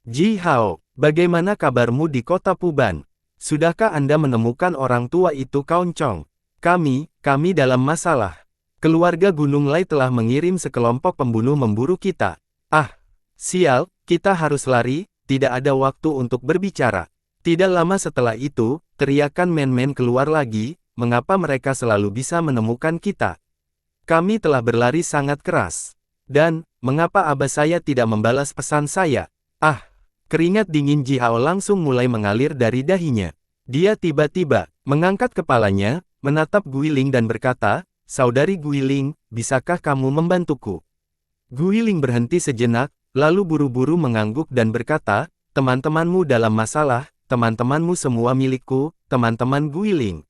"Ji Hao, bagaimana kabarmu di kota Puban? Sudahkah Anda menemukan orang tua itu Kaoncong? Kami dalam masalah. Keluarga Gunung Lai telah mengirim sekelompok pembunuh memburu kita. Sial, kita harus lari, tidak ada waktu untuk berbicara." Tidak lama setelah itu, teriakan men-men keluar lagi, "Mengapa mereka selalu bisa menemukan kita? Kami telah berlari sangat keras. Dan, mengapa abah saya tidak membalas pesan saya?" Keringat dingin Ji Hao langsung mulai mengalir dari dahinya. Dia tiba-tiba mengangkat kepalanya, menatap Guiling dan berkata, "Saudari Guiling, bisakah kamu membantuku?" Guiling berhenti sejenak, lalu buru-buru mengangguk dan berkata, "Teman-temanmu dalam masalah, teman-temanmu semua milikku, teman-teman Guiling.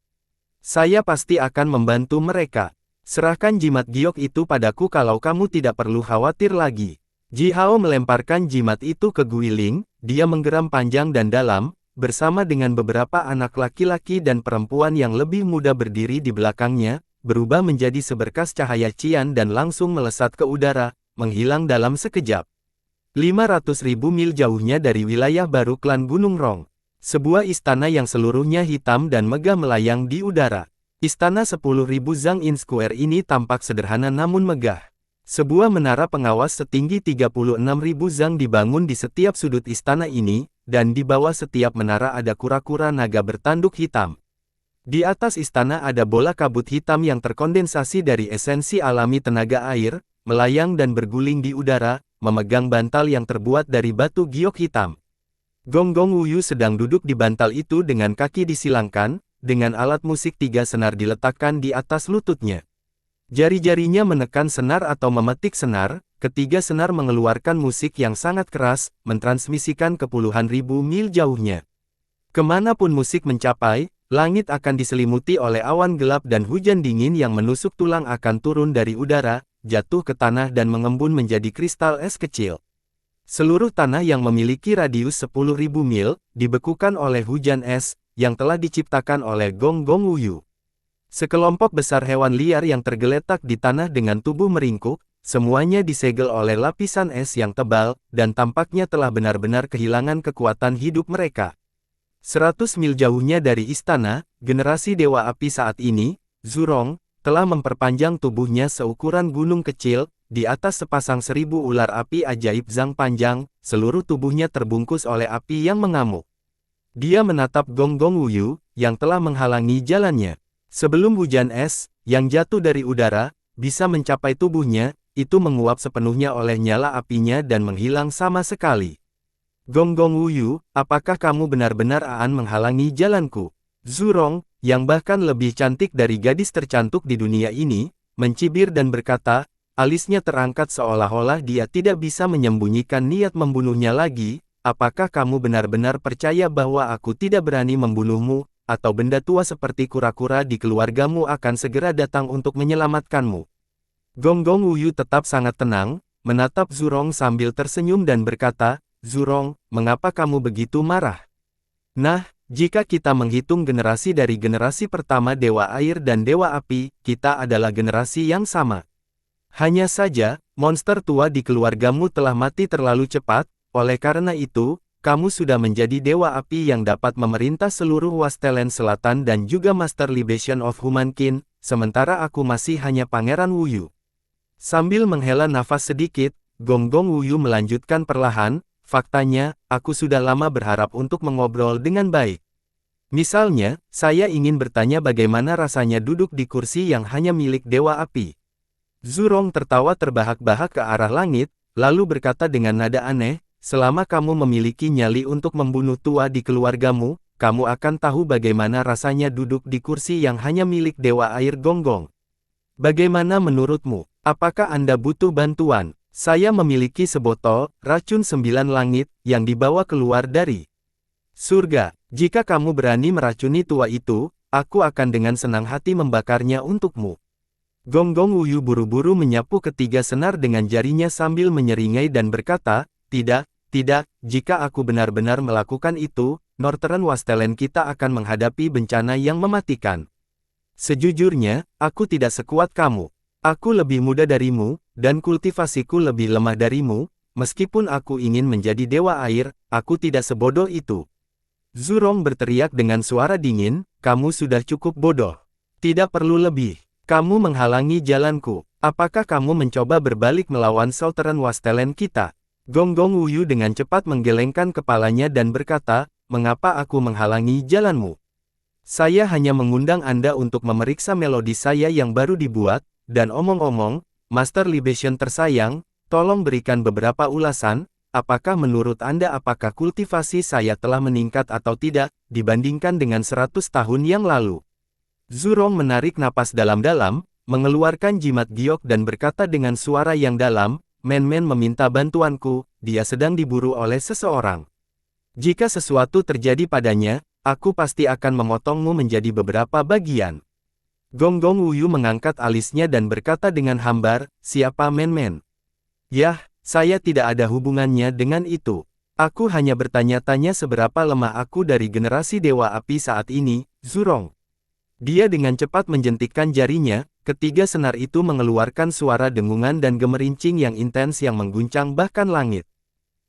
Saya pasti akan membantu mereka. Serahkan jimat giok itu padaku kalau kamu tidak perlu khawatir lagi." Ji Hao melemparkan jimat itu ke Guiling, dia menggeram panjang dan dalam, bersama dengan beberapa anak laki-laki dan perempuan yang lebih muda berdiri di belakangnya, berubah menjadi seberkas cahaya cian dan langsung melesat ke udara, menghilang dalam sekejap. 500.000 mil jauhnya dari wilayah baru klan Gunung Rong. Sebuah istana yang seluruhnya hitam dan megah melayang di udara. Istana 10.000 Zhang-in Square ini tampak sederhana namun megah. Sebuah menara pengawas setinggi 36.000 zhang dibangun di setiap sudut istana ini, dan di bawah setiap menara ada kura-kura naga bertanduk hitam. Di atas istana ada bola kabut hitam yang terkondensasi dari esensi alami tenaga air, melayang dan berguling di udara, memegang bantal yang terbuat dari batu giok hitam. Gonggong Wuyu sedang duduk di bantal itu dengan kaki disilangkan, dengan alat musik 3 senar diletakkan di atas lututnya. Jari-jarinya menekan senar atau memetik senar, ketiga senar mengeluarkan musik yang sangat keras, mentransmisikan ke puluhan ribu mil jauhnya. Kemanapun musik mencapai, langit akan diselimuti oleh awan gelap dan hujan dingin yang menusuk tulang akan turun dari udara, jatuh ke tanah dan mengembun menjadi kristal es kecil. Seluruh tanah yang memiliki radius 10.000 mil, dibekukan oleh hujan es, yang telah diciptakan oleh Gonggong Wuyu. Sekelompok besar hewan liar yang tergeletak di tanah dengan tubuh meringkuk, semuanya disegel oleh lapisan es yang tebal, dan tampaknya telah benar-benar kehilangan kekuatan hidup mereka. 100 mil jauhnya dari istana, generasi Dewa Api saat ini, Zurong, telah memperpanjang tubuhnya seukuran gunung kecil, di atas sepasang 1000 ular api ajaib Zhang panjang, seluruh tubuhnya terbungkus oleh api yang mengamuk. Dia menatap Gonggong Wuyu, yang telah menghalangi jalannya. Sebelum hujan es, yang jatuh dari udara, bisa mencapai tubuhnya, itu menguap sepenuhnya oleh nyala apinya dan menghilang sama sekali. Gonggong Wuyu, apakah kamu benar-benar akan menghalangi jalanku? Zurong, yang bahkan lebih cantik dari gadis tercantik di dunia ini, mencibir dan berkata, alisnya terangkat seolah-olah dia tidak bisa menyembunyikan niat membunuhnya lagi, apakah kamu benar-benar percaya bahwa aku tidak berani membunuhmu, atau benda tua seperti kura-kura di keluargamu akan segera datang untuk menyelamatkanmu? Gonggong Wuyu tetap sangat tenang, menatap Zurong sambil tersenyum dan berkata, Zurong, mengapa kamu begitu marah? Nah, jika kita menghitung generasi dari generasi pertama Dewa Air dan Dewa Api, kita adalah generasi yang sama. Hanya saja, monster tua di keluargamu telah mati terlalu cepat, oleh karena itu, kamu sudah menjadi Dewa Api yang dapat memerintah seluruh Wastelen Selatan dan juga Master Libation of Humankind, sementara aku masih hanya Pangeran Wuyu. Sambil menghela nafas sedikit, Gonggong Wuyu melanjutkan perlahan, faktanya, aku sudah lama berharap untuk mengobrol dengan baik. Misalnya, saya ingin bertanya bagaimana rasanya duduk di kursi yang hanya milik Dewa Api. Zurong tertawa terbahak-bahak ke arah langit, lalu berkata dengan nada aneh, selama kamu memiliki nyali untuk membunuh tua di keluargamu, kamu akan tahu bagaimana rasanya duduk di kursi yang hanya milik Dewa Air Gonggong. Bagaimana menurutmu? Apakah Anda butuh bantuan? Saya memiliki sebotol racun 9 langit yang dibawa keluar dari surga. Jika kamu berani meracuni tua itu, aku akan dengan senang hati membakarnya untukmu. Gonggong Wuyu buru-buru menyapu ketiga senar dengan jarinya sambil menyeringai dan berkata, tidak, jika aku benar-benar melakukan itu, Northern Wastelen kita akan menghadapi bencana yang mematikan. Sejujurnya, aku tidak sekuat kamu. Aku lebih muda darimu, dan kultivasiku lebih lemah darimu, meskipun aku ingin menjadi Dewa Air, aku tidak sebodoh itu. Zurong berteriak dengan suara dingin, kamu sudah cukup bodoh. Tidak perlu lebih. Kamu menghalangi jalanku. Apakah kamu mencoba berbalik melawan Southern Wastelen kita? Gonggong Wuyu dengan cepat menggelengkan kepalanya dan berkata, mengapa aku menghalangi jalanmu? Saya hanya mengundang Anda untuk memeriksa melodi saya yang baru dibuat, dan omong-omong, Master Libation tersayang, tolong berikan beberapa ulasan, apakah menurut Anda apakah kultivasi saya telah meningkat atau tidak, dibandingkan dengan 100 tahun yang lalu? Zurong menarik napas dalam-dalam, mengeluarkan jimat giok dan berkata dengan suara yang dalam, Men-Men meminta bantuanku, dia sedang diburu oleh seseorang. Jika sesuatu terjadi padanya, aku pasti akan memotongmu menjadi beberapa bagian. Gonggong Wuyu mengangkat alisnya dan berkata dengan hambar, siapa Men-Men? Yah, saya tidak ada hubungannya dengan itu. Aku hanya bertanya-tanya seberapa lemah aku dari generasi Dewa Api saat ini, Zurong. Dia dengan cepat menjentikkan jarinya, ketiga senar itu mengeluarkan suara dengungan dan gemerincing yang intens yang mengguncang bahkan langit.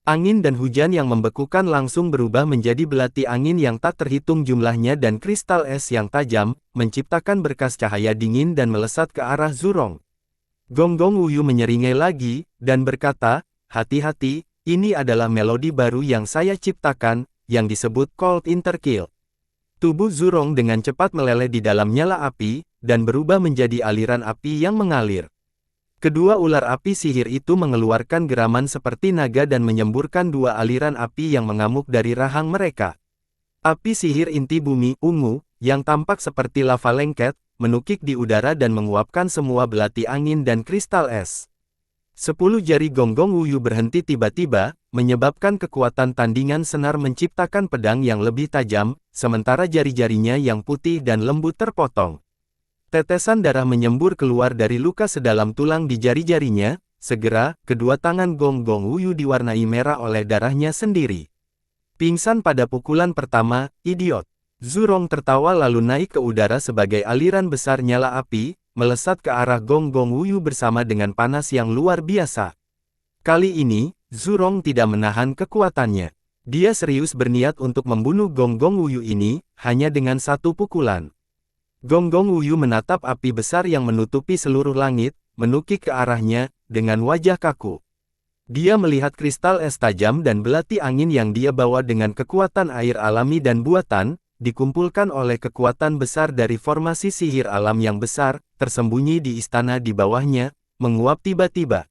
Angin dan hujan yang membekukan langsung berubah menjadi belati angin yang tak terhitung jumlahnya dan kristal es yang tajam, menciptakan berkas cahaya dingin dan melesat ke arah Zurong. Gonggong Wuyu menyeringai lagi, dan berkata, hati-hati, ini adalah melodi baru yang saya ciptakan, yang disebut Cold Interkill. Tubuh Zurong dengan cepat meleleh di dalam nyala api, dan berubah menjadi aliran api yang mengalir. Kedua ular api sihir itu mengeluarkan geraman seperti naga dan menyemburkan dua aliran api yang mengamuk dari rahang mereka. Api sihir inti bumi, ungu, yang tampak seperti lava lengket, menukik di udara dan menguapkan semua belati angin dan kristal es. 10 jari Gonggong Wuyu berhenti tiba-tiba, menyebabkan kekuatan tandingan senar menciptakan pedang yang lebih tajam, sementara jari-jarinya yang putih dan lembut terpotong. Tetesan darah menyembur keluar dari luka sedalam tulang di jari-jarinya, segera, kedua tangan Gonggong Wuyu diwarnai merah oleh darahnya sendiri. Pingsan pada pukulan pertama, idiot. Zurong tertawa lalu naik ke udara sebagai aliran besar nyala api, melesat ke arah Gonggong Wuyu bersama dengan panas yang luar biasa. Kali ini, Zurong tidak menahan kekuatannya. Dia serius berniat untuk membunuh Gonggong Wuyu ini, hanya dengan satu pukulan. Gonggong Wuyu menatap api besar yang menutupi seluruh langit, menukik ke arahnya, dengan wajah kaku. Dia melihat kristal es tajam dan belati angin yang dia bawa dengan kekuatan air alami dan buatan, dikumpulkan oleh kekuatan besar dari formasi sihir alam yang besar, tersembunyi di istana di bawahnya, menguap tiba-tiba.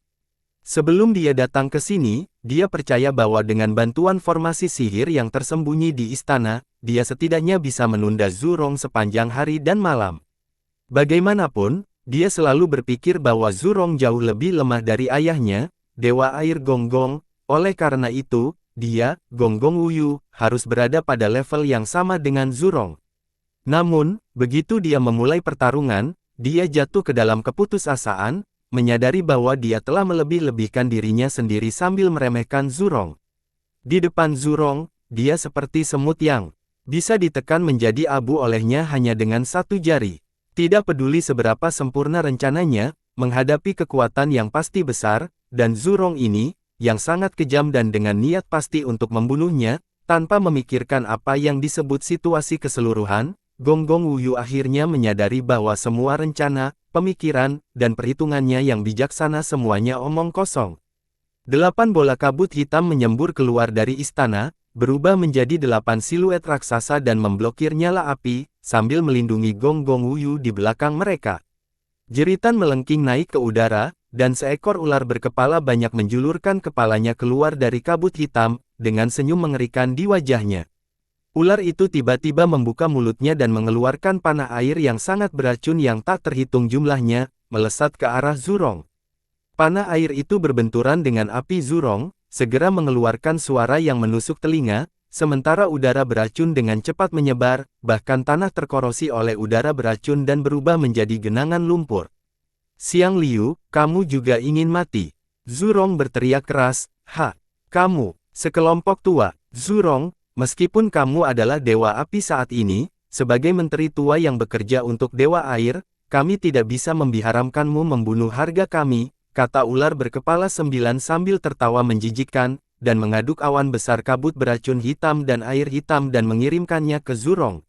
Sebelum dia datang ke sini, dia percaya bahwa dengan bantuan formasi sihir yang tersembunyi di istana, dia setidaknya bisa menunda Zurong sepanjang hari dan malam. Bagaimanapun, dia selalu berpikir bahwa Zurong jauh lebih lemah dari ayahnya, Dewa Air Gonggong, oleh karena itu, dia, Gonggong Wuyu, harus berada pada level yang sama dengan Zurong. Namun, begitu dia memulai pertarungan, dia jatuh ke dalam keputusasaan, menyadari bahwa dia telah melebih-lebihkan dirinya sendiri sambil meremehkan Zurong. Di depan Zurong, dia seperti semut yang bisa ditekan menjadi abu olehnya hanya dengan satu jari. Tidak peduli seberapa sempurna rencananya, menghadapi kekuatan yang pasti besar, dan Zurong ini, yang sangat kejam dan dengan niat pasti untuk membunuhnya, tanpa memikirkan apa yang disebut situasi keseluruhan, Gonggong Wuyu akhirnya menyadari bahwa semua rencana, pemikiran, dan perhitungannya yang bijaksana semuanya omong kosong. 8 bola kabut hitam menyembur keluar dari istana, berubah menjadi 8 siluet raksasa dan memblokir nyala api, sambil melindungi Gonggong Wuyu di belakang mereka. Jeritan melengking naik ke udara, dan seekor ular berkepala banyak menjulurkan kepalanya keluar dari kabut hitam, dengan senyum mengerikan di wajahnya. Ular itu tiba-tiba membuka mulutnya dan mengeluarkan panah air yang sangat beracun yang tak terhitung jumlahnya, melesat ke arah Zurong. Panah air itu berbenturan dengan api Zurong, segera mengeluarkan suara yang menusuk telinga, sementara udara beracun dengan cepat menyebar, bahkan tanah terkorosi oleh udara beracun dan berubah menjadi genangan lumpur. Xiang Liu, kamu juga ingin mati? Zurong berteriak keras, "Ha! Kamu, sekelompok tua, Zurong, meskipun kamu adalah dewa api saat ini, sebagai menteri tua yang bekerja untuk dewa air, kami tidak bisa membiarkanmu membunuh harga kami," kata ular berkepala 9 sambil tertawa menjijikkan, dan mengaduk awan besar kabut beracun hitam dan air hitam dan mengirimkannya ke Zurong.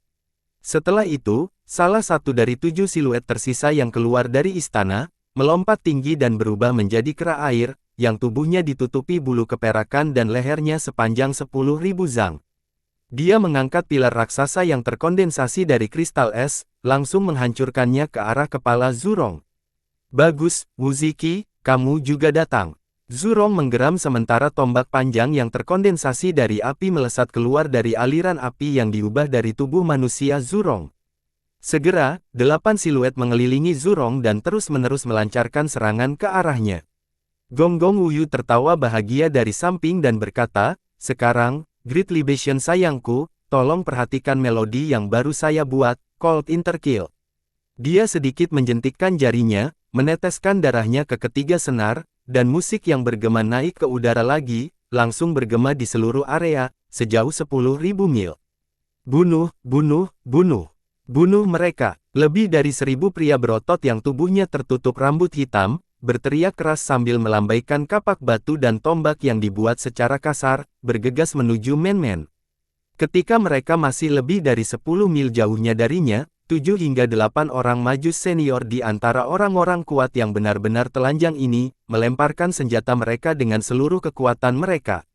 Setelah itu, salah satu dari 7 siluet tersisa yang keluar dari istana, melompat tinggi dan berubah menjadi kera air, yang tubuhnya ditutupi bulu keperakan dan lehernya sepanjang 10.000 zang. Dia mengangkat pilar raksasa yang terkondensasi dari kristal es, langsung menghancurkannya ke arah kepala Zurong. "Bagus, Wuziki, kamu juga datang." Zurong menggeram sementara tombak panjang yang terkondensasi dari api melesat keluar dari aliran api yang diubah dari tubuh manusia Zurong. Segera, 8 siluet mengelilingi Zurong dan terus-menerus melancarkan serangan ke arahnya. Gonggong Wuyu tertawa bahagia dari samping dan berkata, "Sekarang, Great Libation sayangku, tolong perhatikan melodi yang baru saya buat, Cold Interkill." Dia sedikit menjentikkan jarinya, meneteskan darahnya ke ketiga senar, dan musik yang bergema naik ke udara lagi, langsung bergema di seluruh area, sejauh 10.000 mil. "Bunuh, bunuh, bunuh. Bunuh mereka!" Lebih dari 1.000 pria berotot yang tubuhnya tertutup rambut hitam, berteriak keras sambil melambaikan kapak batu dan tombak yang dibuat secara kasar, bergegas menuju Men-Men. Ketika mereka masih lebih dari 10 mil jauhnya darinya, 7 hingga 8 orang majus senior di antara orang-orang kuat yang benar-benar telanjang ini, melemparkan senjata mereka dengan seluruh kekuatan mereka.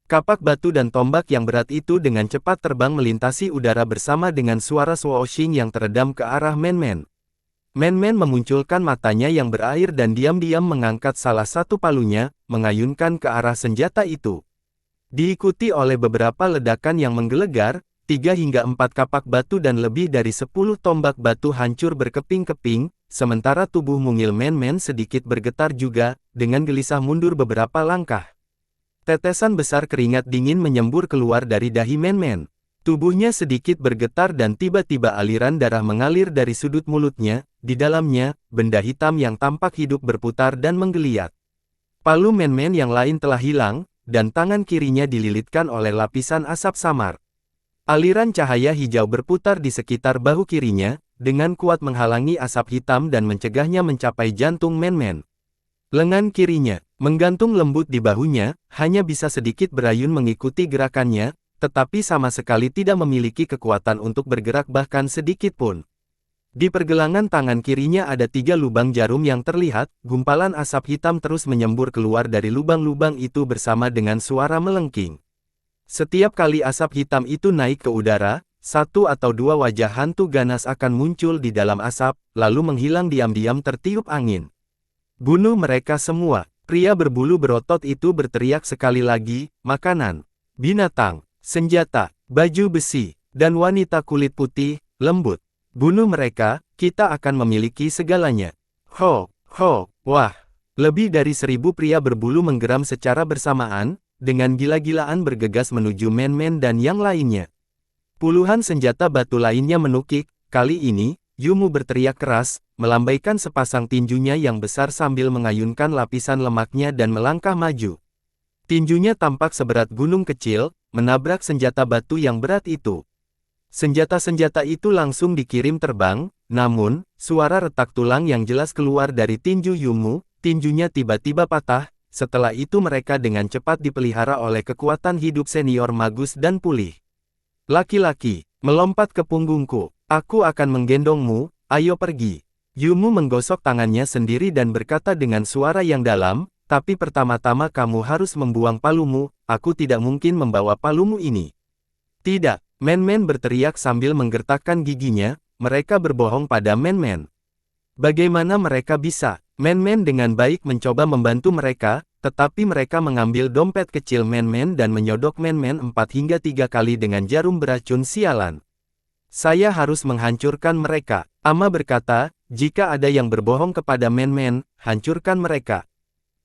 Kapak batu dan tombak yang berat itu dengan cepat terbang melintasi udara bersama dengan suara swooshing yang teredam ke arah Men-Men. Men-Men memunculkan matanya yang berair dan diam-diam mengangkat salah satu palunya, mengayunkan ke arah senjata itu. Diikuti oleh beberapa ledakan yang menggelegar, 3 hingga 4 kapak batu dan lebih dari 10 tombak batu hancur berkeping-keping, sementara tubuh mungil Men-Men sedikit bergetar juga, dengan gelisah mundur beberapa langkah. Tetesan besar keringat dingin menyembur keluar dari dahi Men-Men. Tubuhnya sedikit bergetar dan tiba-tiba aliran darah mengalir dari sudut mulutnya, di dalamnya, benda hitam yang tampak hidup berputar dan menggeliat. Palu Men-Men yang lain telah hilang, dan tangan kirinya dililitkan oleh lapisan asap samar. Aliran cahaya hijau berputar di sekitar bahu kirinya, dengan kuat menghalangi asap hitam dan mencegahnya mencapai jantung Men-Men. Lengan kirinya, menggantung lembut di bahunya, hanya bisa sedikit berayun mengikuti gerakannya, tetapi sama sekali tidak memiliki kekuatan untuk bergerak bahkan sedikit pun. Di pergelangan tangan kirinya ada 3 lubang jarum yang terlihat, gumpalan asap hitam terus menyembur keluar dari lubang-lubang itu bersama dengan suara melengking. Setiap kali asap hitam itu naik ke udara, 1 atau 2 wajah hantu ganas akan muncul di dalam asap, lalu menghilang diam-diam tertiup angin. "Bunuh mereka semua!" Pria berbulu berotot itu berteriak sekali lagi, "Makanan, binatang, senjata, baju besi, dan wanita kulit putih, lembut. Bunuh mereka, kita akan memiliki segalanya." Ho, ho, wah! Lebih dari 1.000 pria berbulu menggeram secara bersamaan, dengan gila-gilaan bergegas menuju Man-Man dan yang lainnya. Puluhan senjata batu lainnya menukik, kali ini, Yumu berteriak keras, melambaikan sepasang tinjunya yang besar sambil mengayunkan lapisan lemaknya dan melangkah maju. Tinjunya tampak seberat gunung kecil, menabrak senjata batu yang berat itu. Senjata-senjata itu langsung dikirim terbang, namun, suara retak tulang yang jelas keluar dari tinju Yumu, tinjunya tiba-tiba patah, setelah itu mereka dengan cepat dipelihara oleh kekuatan hidup senior Magus dan pulih. Laki-laki, melompat ke punggungku, aku akan menggendongmu, ayo pergi. Yumu menggosok tangannya sendiri dan berkata dengan suara yang dalam, tapi pertama-tama kamu harus membuang palumu, aku tidak mungkin membawa palumu ini. Tidak. Man-Man berteriak sambil menggertakkan giginya, mereka berbohong pada Man-Man. Bagaimana mereka bisa? Man-Man dengan baik mencoba membantu mereka, tetapi mereka mengambil dompet kecil Man-Man dan menyodok Man-Man 4 hingga 3 kali dengan jarum beracun sialan. Saya harus menghancurkan mereka. Ama berkata, jika ada yang berbohong kepada Man-Man, hancurkan mereka.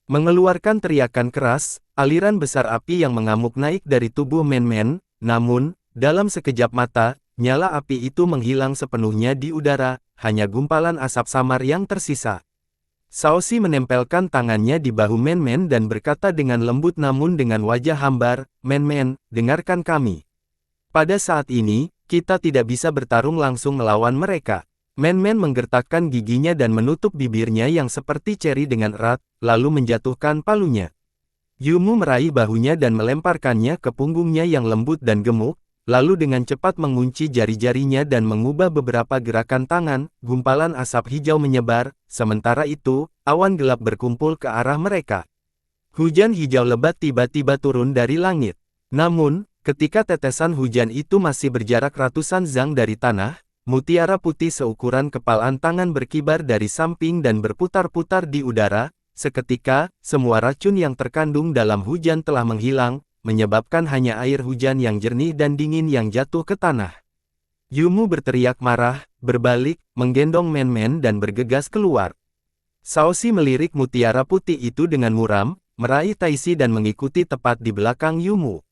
Mengeluarkan teriakan keras, aliran besar api yang mengamuk naik dari tubuh Man-Man, namun, dalam sekejap mata, nyala api itu menghilang sepenuhnya di udara, hanya gumpalan asap samar yang tersisa. Shaoxi menempelkan tangannya di bahu Man-Man dan berkata dengan lembut namun dengan wajah hambar, Man-Man, dengarkan kami. Pada saat ini, kita tidak bisa bertarung langsung melawan mereka. Man-Man menggertakkan giginya dan menutup bibirnya yang seperti ceri dengan erat, lalu menjatuhkan palunya. Yumu meraih bahunya dan melemparkannya ke punggungnya yang lembut dan gemuk, lalu dengan cepat mengunci jari-jarinya dan mengubah beberapa gerakan tangan, gumpalan asap hijau menyebar, sementara itu, awan gelap berkumpul ke arah mereka. Hujan hijau lebat tiba-tiba turun dari langit. Namun, ketika tetesan hujan itu masih berjarak ratusan zang dari tanah, mutiara putih seukuran kepalan tangan berkibar dari samping dan berputar-putar di udara, seketika, semua racun yang terkandung dalam hujan telah menghilang, menyebabkan hanya air hujan yang jernih dan dingin yang jatuh ke tanah. Yumu berteriak marah, berbalik, menggendong Man-Man dan bergegas keluar. Shaoxi melirik mutiara putih itu dengan muram, meraih Taixi dan mengikuti tepat di belakang Yumu.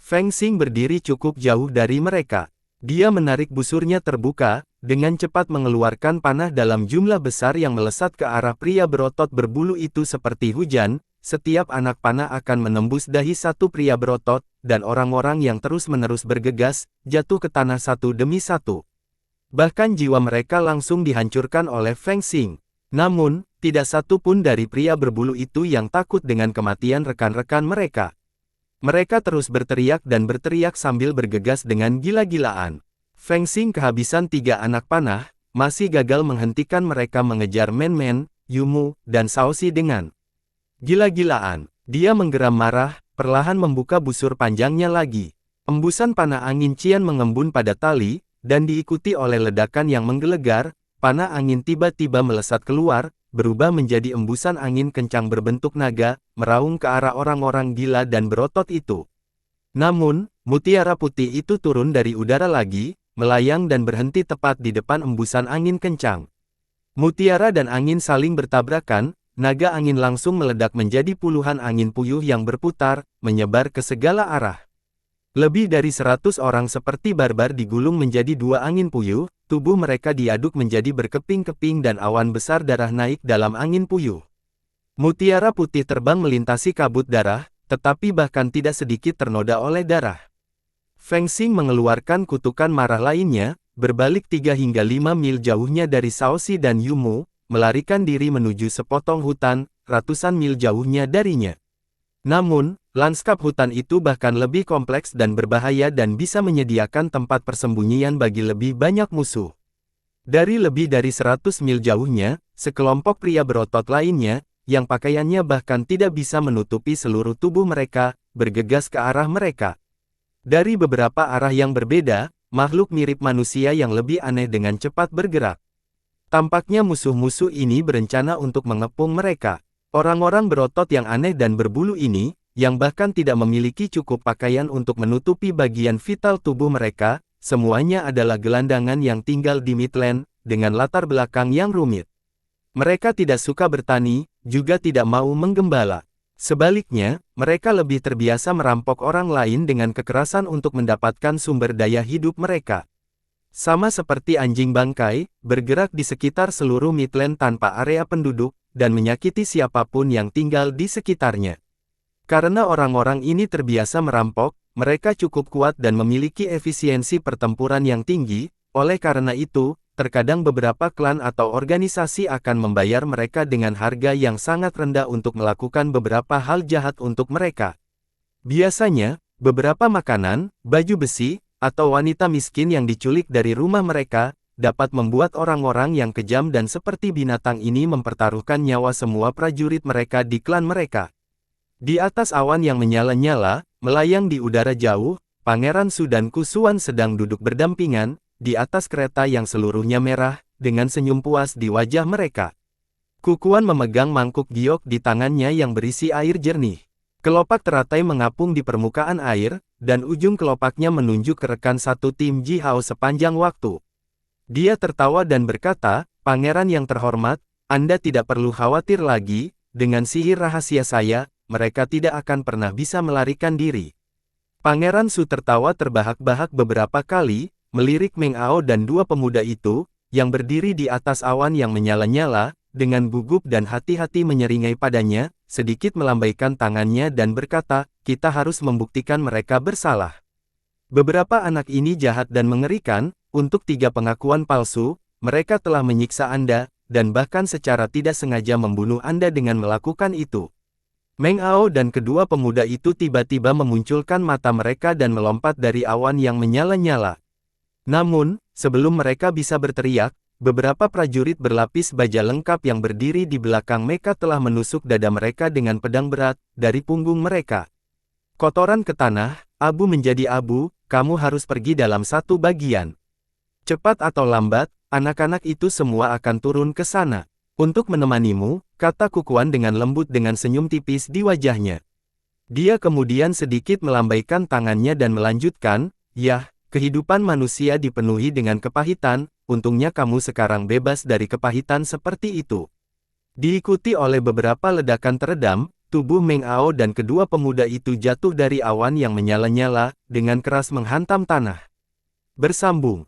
Feng Xing berdiri cukup jauh dari mereka. Dia menarik busurnya terbuka, dengan cepat mengeluarkan panah dalam jumlah besar yang melesat ke arah pria berotot berbulu itu seperti hujan. Setiap anak panah akan menembus dahi satu pria berotot, dan orang-orang yang terus-menerus bergegas, jatuh ke tanah satu demi satu. Bahkan jiwa mereka langsung dihancurkan oleh Feng Xing. Namun, tidak satu pun dari pria berbulu itu yang takut dengan kematian rekan-rekan mereka. Mereka terus berteriak dan berteriak sambil bergegas dengan gila-gilaan. Feng Xing kehabisan 3 anak panah, masih gagal menghentikan mereka mengejar Man-Man, Yumu, dan Shaoxi dengan gila-gilaan. Dia menggeram marah, perlahan membuka busur panjangnya lagi. Embusan panah angin cian mengembun pada tali, dan diikuti oleh ledakan yang menggelegar, panah angin tiba-tiba melesat keluar, berubah menjadi embusan angin kencang berbentuk naga, meraung ke arah orang-orang gila dan berotot itu. Namun, mutiara putih itu turun dari udara lagi, melayang dan berhenti tepat di depan embusan angin kencang. Mutiara dan angin saling bertabrakan, naga angin langsung meledak menjadi puluhan angin puyuh yang berputar, menyebar ke segala arah. Lebih dari 100 orang seperti barbar digulung menjadi 2 angin puyuh, tubuh mereka diaduk menjadi berkeping-keping dan awan besar darah naik dalam angin puyuh. Mutiara putih terbang melintasi kabut darah, tetapi bahkan tidak sedikit ternoda oleh darah. Feng Xing mengeluarkan kutukan marah lainnya, berbalik 3 hingga 5 mil jauhnya dari Shaoxi dan Yumu, melarikan diri menuju sepotong hutan, ratusan mil jauhnya darinya. Namun, lanskap hutan itu bahkan lebih kompleks dan berbahaya dan bisa menyediakan tempat persembunyian bagi lebih banyak musuh. Dari lebih dari 100 mil jauhnya, sekelompok pria berotot lainnya, yang pakaiannya bahkan tidak bisa menutupi seluruh tubuh mereka, bergegas ke arah mereka. Dari beberapa arah yang berbeda, makhluk mirip manusia yang lebih aneh dengan cepat bergerak. Tampaknya musuh-musuh ini berencana untuk mengepung mereka. Orang-orang berotot yang aneh dan berbulu ini, yang bahkan tidak memiliki cukup pakaian untuk menutupi bagian vital tubuh mereka, semuanya adalah gelandangan yang tinggal di Midland, dengan latar belakang yang rumit. Mereka tidak suka bertani, juga tidak mau menggembala. Sebaliknya, mereka lebih terbiasa merampok orang lain dengan kekerasan untuk mendapatkan sumber daya hidup mereka. Sama seperti anjing bangkai, bergerak di sekitar seluruh Midland tanpa area penduduk, dan menyakiti siapapun yang tinggal di sekitarnya. Karena orang-orang ini terbiasa merampok, mereka cukup kuat dan memiliki efisiensi pertempuran yang tinggi, oleh karena itu, terkadang beberapa klan atau organisasi akan membayar mereka dengan harga yang sangat rendah untuk melakukan beberapa hal jahat untuk mereka. Biasanya, beberapa makanan, baju besi, atau wanita miskin yang diculik dari rumah mereka, dapat membuat orang-orang yang kejam dan seperti binatang ini mempertaruhkan nyawa semua prajurit mereka di klan mereka. Di atas awan yang menyala-nyala, melayang di udara jauh, Pangeran Su dan Kusuan sedang duduk berdampingan, di atas kereta yang seluruhnya merah, dengan senyum puas di wajah mereka. Kukuan memegang mangkuk giok di tangannya yang berisi air jernih. Kelopak teratai mengapung di permukaan air, dan ujung kelopaknya menunjuk ke rekan satu tim Ji Hao sepanjang waktu. Dia tertawa dan berkata, "Pangeran yang terhormat, Anda tidak perlu khawatir lagi, dengan sihir rahasia saya, mereka tidak akan pernah bisa melarikan diri." Pangeran Su tertawa terbahak-bahak beberapa kali, melirik Meng Ao dan dua pemuda itu, yang berdiri di atas awan yang menyala-nyala, dengan gugup dan hati-hati menyeringai padanya, sedikit melambaikan tangannya dan berkata, "Kita harus membuktikan mereka bersalah. Beberapa anak ini jahat dan mengerikan, untuk 3 pengakuan palsu, mereka telah menyiksa Anda, dan bahkan secara tidak sengaja membunuh Anda dengan melakukan itu." Meng Ao dan kedua pemuda itu tiba-tiba memunculkan mata mereka dan melompat dari awan yang menyala-nyala. Namun, sebelum mereka bisa berteriak, beberapa prajurit berlapis baja lengkap yang berdiri di belakang mereka telah menusuk dada mereka dengan pedang berat, dari punggung mereka. "Kotoran ke tanah, abu menjadi abu, kamu harus pergi dalam satu bagian. Cepat atau lambat, anak-anak itu semua akan turun ke sana. Untuk menemanimu," kata Kukuan dengan lembut dengan senyum tipis di wajahnya. Dia kemudian sedikit melambaikan tangannya dan melanjutkan, "Yah, kehidupan manusia dipenuhi dengan kepahitan, untungnya kamu sekarang bebas dari kepahitan seperti itu." Diikuti oleh beberapa ledakan teredam, tubuh Meng Ao dan kedua pemuda itu jatuh dari awan yang menyala-nyala, dengan keras menghantam tanah. Bersambung.